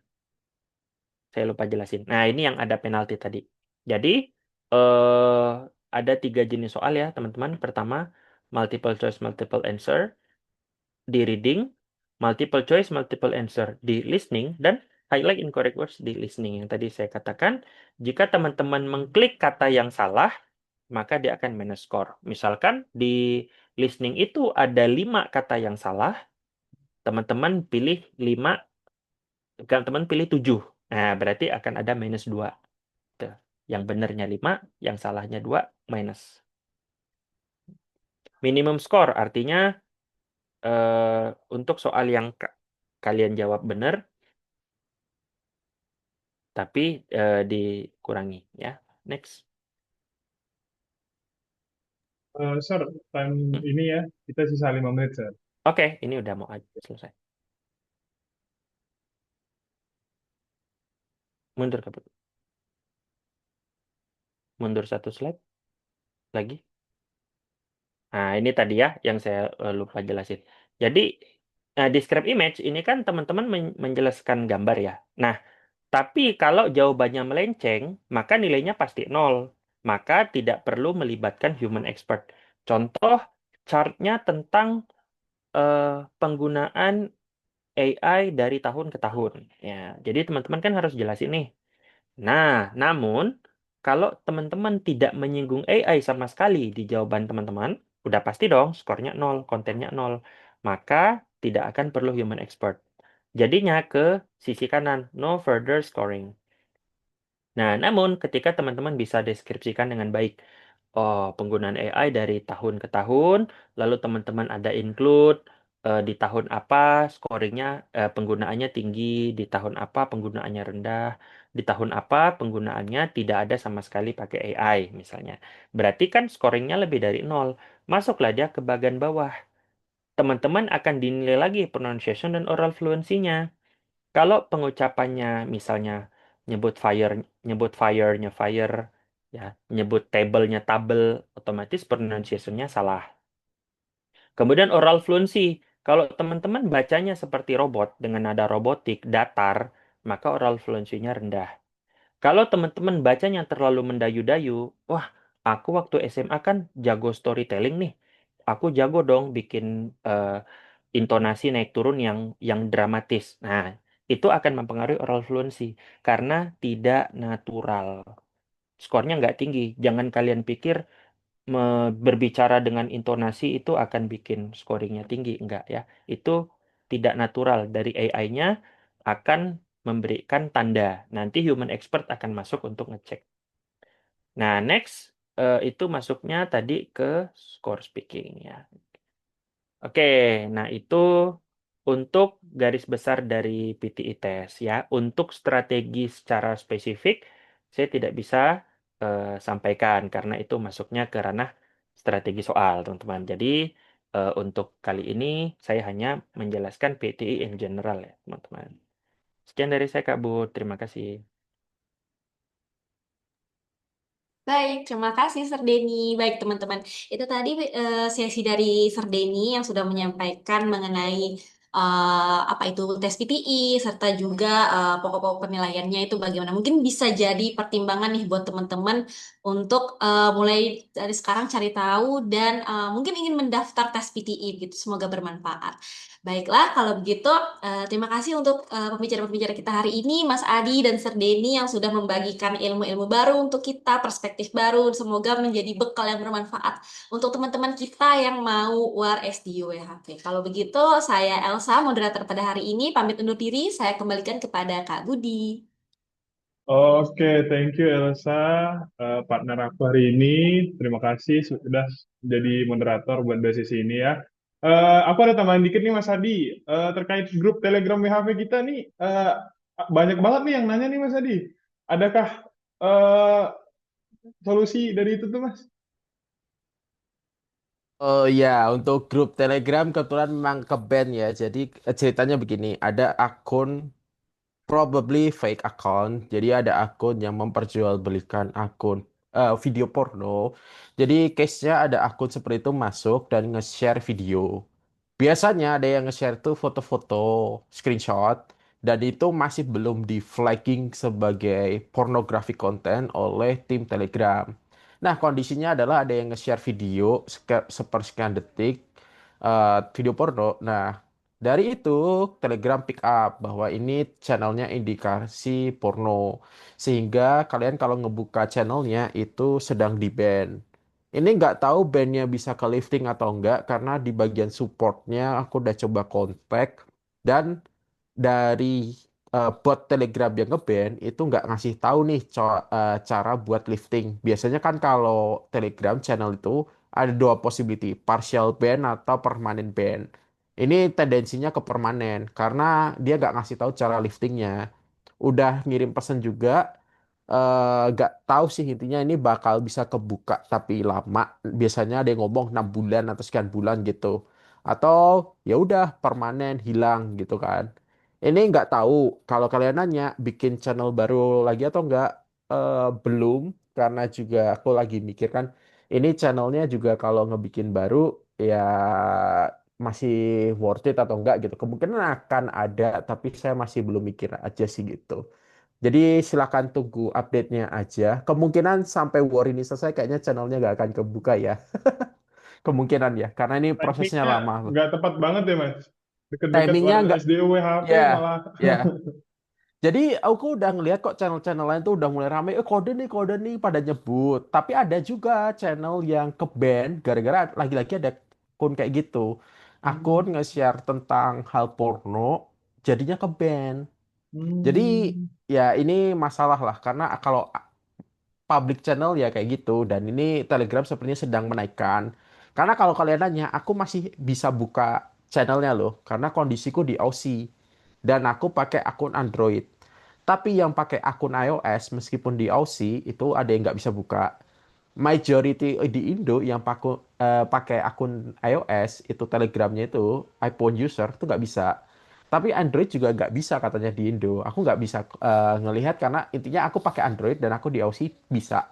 S4: Saya lupa jelasin. Nah, ini yang ada penalti tadi. Jadi, eh, ada 3 jenis soal ya, teman-teman. Pertama, multiple choice, multiple answer di reading, multiple choice, multiple answer di listening, dan highlight incorrect words di listening. Yang tadi saya katakan, jika teman-teman mengklik kata yang salah, maka dia akan minus score. Misalkan di listening itu ada 5 kata yang salah, teman-teman pilih 5, teman-teman pilih 7. Nah, berarti akan ada minus 2. Tuh. Yang benernya 5, yang salahnya 2, minus. Minimum score artinya untuk soal yang kalian jawab benar, tapi dikurangi ya. Next.
S3: Sir, time
S4: Hmm.
S3: ini ya, kita sisa 5 menit, sir.
S4: Oke, ini udah mau selesai. Mundur ke mundur 1 slide lagi. Nah, ini tadi ya yang saya lupa jelasin. Jadi, describe image ini kan teman-teman menjelaskan gambar ya. Nah, tapi kalau jawabannya melenceng, maka nilainya pasti 0. Maka tidak perlu melibatkan human expert. Contoh, chartnya tentang penggunaan AI dari tahun ke tahun. Ya, jadi teman-teman kan harus jelasin nih. Nah, namun kalau teman-teman tidak menyinggung AI sama sekali di jawaban teman-teman, udah pasti dong skornya 0, kontennya 0. Maka tidak akan perlu human expert. Jadinya ke sisi kanan, no further scoring. Nah, namun ketika teman-teman bisa deskripsikan dengan baik, oh, penggunaan AI dari tahun ke tahun, lalu teman-teman ada include di tahun apa scoringnya, penggunaannya tinggi, di tahun apa penggunaannya rendah, di tahun apa penggunaannya tidak ada sama sekali pakai AI misalnya. Berarti kan scoringnya lebih dari 0. Masuklah dia ke bagian bawah. Teman-teman akan dinilai lagi pronunciation dan oral fluency-nya. Kalau pengucapannya misalnya nyebut fire-nya fire, ya, nyebut table-nya table, otomatis pronunciation-nya salah. Kemudian oral fluency. Kalau teman-teman bacanya seperti robot dengan nada robotik, datar, maka oral fluency-nya rendah. Kalau teman-teman bacanya terlalu mendayu-dayu, wah, aku waktu SMA kan jago storytelling nih. Aku jago dong bikin intonasi naik turun yang dramatis. Nah, itu akan mempengaruhi oral fluency karena tidak natural. Skornya nggak tinggi. Jangan kalian pikir berbicara dengan intonasi itu akan bikin scoringnya tinggi. Enggak ya. Itu tidak natural. Dari AI-nya akan memberikan tanda. Nanti human expert akan masuk untuk ngecek. Nah, next itu masuknya tadi ke score speaking ya. Oke, nah itu untuk garis besar dari PTE test ya. Untuk strategi secara spesifik, saya tidak bisa sampaikan karena itu masuknya ke ranah strategi soal, teman-teman. Jadi untuk kali ini saya hanya menjelaskan PTE in general ya, teman-teman. Sekian dari saya, Kak Bud. Terima kasih.
S1: Baik, terima kasih Sir Denny. Baik teman-teman, itu tadi sesi dari Sir Denny yang sudah menyampaikan mengenai apa itu tes PTI serta juga pokok-pokok penilaiannya itu bagaimana. Mungkin bisa jadi pertimbangan nih buat teman-teman untuk mulai dari sekarang cari tahu dan mungkin ingin mendaftar tes PTI gitu. Semoga bermanfaat. Baiklah, kalau begitu terima kasih untuk pembicara-pembicara kita hari ini, Mas Adi dan Sir Denny yang sudah membagikan ilmu-ilmu baru untuk kita, perspektif baru. Semoga menjadi bekal yang bermanfaat untuk teman-teman kita yang mau UAS di UWHP. Kalau begitu, saya Elsa, moderator pada hari ini, pamit undur diri. Saya kembalikan kepada Kak Budi.
S3: Oke, thank you Elsa, partner aku hari ini. Terima kasih sudah jadi moderator buat sesi ini ya. Aku ada tambahan dikit nih Mas Adi. Terkait grup Telegram WHV kita nih, banyak banget nih yang nanya nih Mas Adi. Adakah eh, solusi dari itu tuh Mas?
S2: Oh ya, untuk grup Telegram kebetulan memang ke-ban ya. Jadi ceritanya begini, ada akun probably fake account. Jadi ada akun yang memperjualbelikan akun video porno. Jadi case-nya ada akun seperti itu masuk dan nge-share video. Biasanya ada yang nge-share tuh foto-foto, screenshot, dan itu masih belum di flagging sebagai pornografi konten oleh tim Telegram. Nah, kondisinya adalah ada yang nge-share video sepersekian detik, video porno. Nah, dari itu Telegram pick up bahwa ini channelnya indikasi porno. Sehingga kalian kalau ngebuka channelnya itu sedang di-ban. Ini nggak tahu bandnya bisa ke lifting atau enggak karena di bagian supportnya aku udah coba kontak dan dari bot Telegram yang ngeband itu nggak ngasih tahu nih cara buat lifting. Biasanya kan kalau Telegram channel itu ada dua possibility, partial ban atau permanent ban. Ini tendensinya ke permanen karena dia nggak ngasih tahu cara liftingnya. Udah ngirim pesan juga, nggak tahu sih intinya ini bakal bisa kebuka tapi lama. Biasanya ada yang ngomong 6 bulan atau sekian bulan gitu. Atau ya udah permanen hilang gitu kan. Ini nggak tahu kalau kalian nanya bikin channel baru lagi atau nggak. Belum, karena juga aku lagi mikir kan ini channelnya juga kalau ngebikin baru ya masih worth it atau enggak gitu. Kemungkinan akan ada tapi saya masih belum mikir aja sih gitu. Jadi silakan tunggu update-nya aja. Kemungkinan sampai war ini selesai kayaknya channelnya nggak akan kebuka ya. Kemungkinan ya, karena ini prosesnya
S3: Timingnya
S2: lama.
S3: nggak tepat banget ya Mas. Deket-deket
S2: Timingnya
S3: war
S2: nggak,
S3: SDO WHP
S2: ya,
S3: malah.
S2: ya. Jadi aku udah ngelihat kok channel-channel lain tuh udah mulai rame, kode nih pada nyebut. Tapi ada juga channel yang ke ban gara-gara lagi-lagi ada akun kayak gitu. Akun
S3: Hmm.
S2: nge-share tentang hal porno, jadinya ke ban. Jadi
S3: Hmm.
S2: ya ini masalah lah karena kalau public channel ya kayak gitu dan ini Telegram sepertinya sedang menaikkan. Karena kalau kalian nanya, aku masih bisa buka channelnya loh karena kondisiku di Aussie dan aku pakai akun Android. Tapi yang pakai akun iOS meskipun di Aussie itu ada yang nggak bisa buka. Majority di Indo yang pakai akun iOS itu Telegramnya itu iPhone user itu nggak bisa. Tapi Android juga nggak bisa katanya di Indo. Aku nggak bisa ngelihat karena intinya aku pakai Android dan aku di Aussie bisa.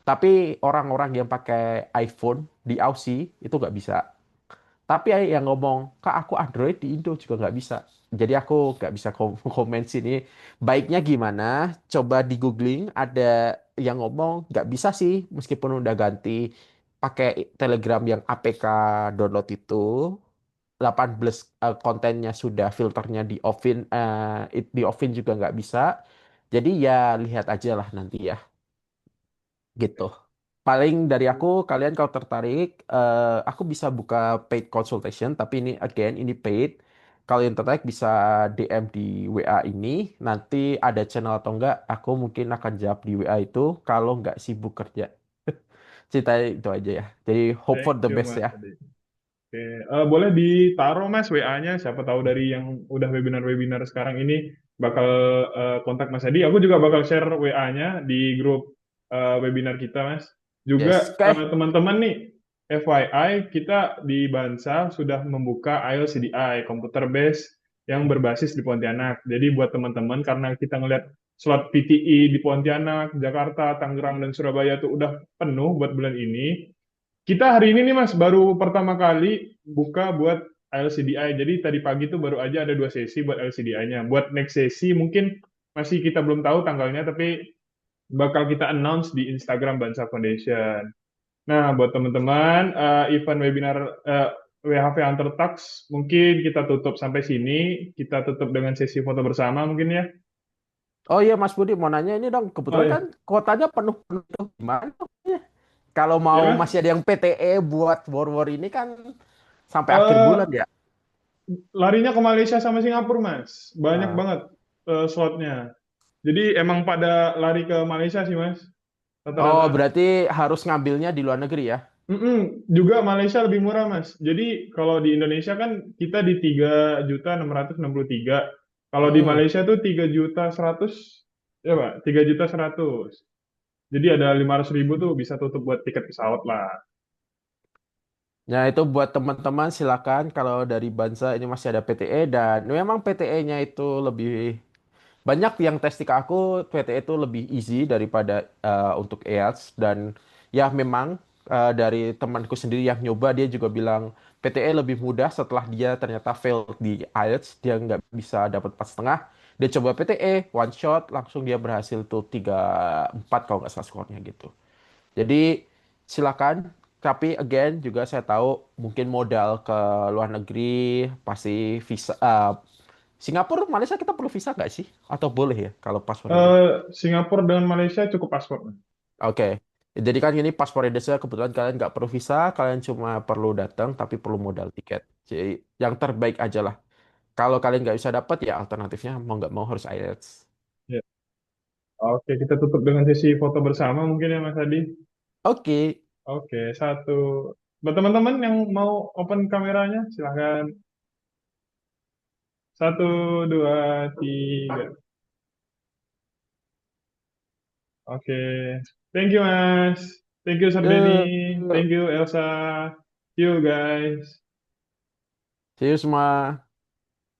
S2: Tapi orang-orang yang pakai iPhone di Aussie itu nggak bisa. Tapi yang ngomong, Kak aku Android di Indo juga nggak bisa. Jadi aku nggak bisa komen sini. Baiknya gimana? Coba di googling ada yang ngomong nggak bisa sih meskipun udah ganti pakai Telegram yang APK download itu 18 kontennya sudah filternya di offin di offin juga nggak bisa. Jadi ya lihat aja lah nanti ya gitu. Paling dari aku, kalian kalau tertarik, aku bisa buka paid consultation, tapi ini again, ini paid. Kalau yang tertarik bisa DM di WA ini, nanti ada channel atau enggak, aku mungkin akan jawab di WA itu, kalau enggak sibuk kerja. Cerita itu aja ya. Jadi hope for
S3: Thank
S2: the
S3: you
S2: best
S3: Mas
S2: ya.
S3: Adi. Oke, boleh ditaruh Mas WA-nya, siapa tahu dari yang udah webinar-webinar sekarang ini bakal kontak Mas Adi. Aku juga bakal share WA-nya di grup webinar kita, Mas. Juga
S2: Yes, oke.
S3: teman-teman nih, FYI, kita di Bansa sudah membuka IELTS-CDI, Computer Base yang berbasis di Pontianak. Jadi buat teman-teman, karena kita ngeliat slot PTI di Pontianak, Jakarta, Tangerang, dan Surabaya tuh udah penuh buat bulan ini, kita hari ini nih Mas baru pertama kali buka buat LCDI. Jadi tadi pagi tuh baru aja ada 2 sesi buat LCDI-nya. Buat next sesi mungkin masih kita belum tahu tanggalnya, tapi bakal kita announce di Instagram Bansa Foundation. Nah, buat teman-teman, event webinar WHV Hunter Talks mungkin kita tutup sampai sini. Kita tutup dengan sesi foto bersama mungkin ya.
S2: Oh iya Mas Budi mau nanya ini dong,
S3: Oh
S2: kebetulan kan
S3: ya,
S2: kotanya penuh-penuh tuh. Gimana tuh ya? Kalau
S3: ya
S2: mau
S3: Mas.
S2: masih ada yang PTE buat war-war ini kan sampai akhir bulan
S3: Eh,
S2: ya.
S3: larinya ke Malaysia sama Singapura, Mas. Banyak
S2: Nah,
S3: banget slotnya. Jadi emang pada lari ke Malaysia sih Mas,
S2: oh,
S3: rata-rata.
S2: berarti harus ngambilnya di luar negeri ya?
S3: Juga Malaysia lebih murah Mas. Jadi kalau di Indonesia kan kita di 3.663. Kalau di
S2: Hmm.
S3: Malaysia tuh 3.100.000, ya Pak, 3.100.000. Jadi ada 500.000 tuh bisa tutup buat tiket pesawat lah.
S2: Nah, itu buat teman-teman silakan kalau dari Bansa ini masih ada PTE dan memang PTE-nya itu lebih banyak yang tes ke aku PTE itu lebih easy daripada untuk IELTS dan ya memang dari temanku sendiri yang nyoba, dia juga bilang PTE lebih mudah setelah dia ternyata fail di IELTS, dia nggak bisa dapat 4,5. Dia coba PTE, one shot, langsung dia berhasil tuh 3,4 kalau nggak salah skornya gitu. Jadi silakan, tapi again juga saya tahu mungkin modal ke luar negeri pasti visa. Singapura, Malaysia kita perlu visa nggak sih? Atau boleh ya kalau paspor Indonesia?
S3: Singapura dengan Malaysia cukup paspor.
S2: Oke. Jadi kan ini paspor Indonesia kebetulan kalian nggak perlu visa, kalian cuma perlu datang tapi perlu modal tiket. Jadi yang terbaik aja lah. Kalau kalian nggak bisa dapat ya alternatifnya mau nggak mau harus IELTS.
S3: Ya. Oke, kita tutup dengan sesi foto bersama mungkin ya Mas Adi.
S2: Oke.
S3: Oke, satu. Buat teman-teman yang mau open kameranya, silahkan. Satu, dua, tiga. Oke. Thank you, Mas. Thank you,
S2: Eh,
S3: Sardeni. Thank you, Elsa. See you, guys.
S2: See you semua.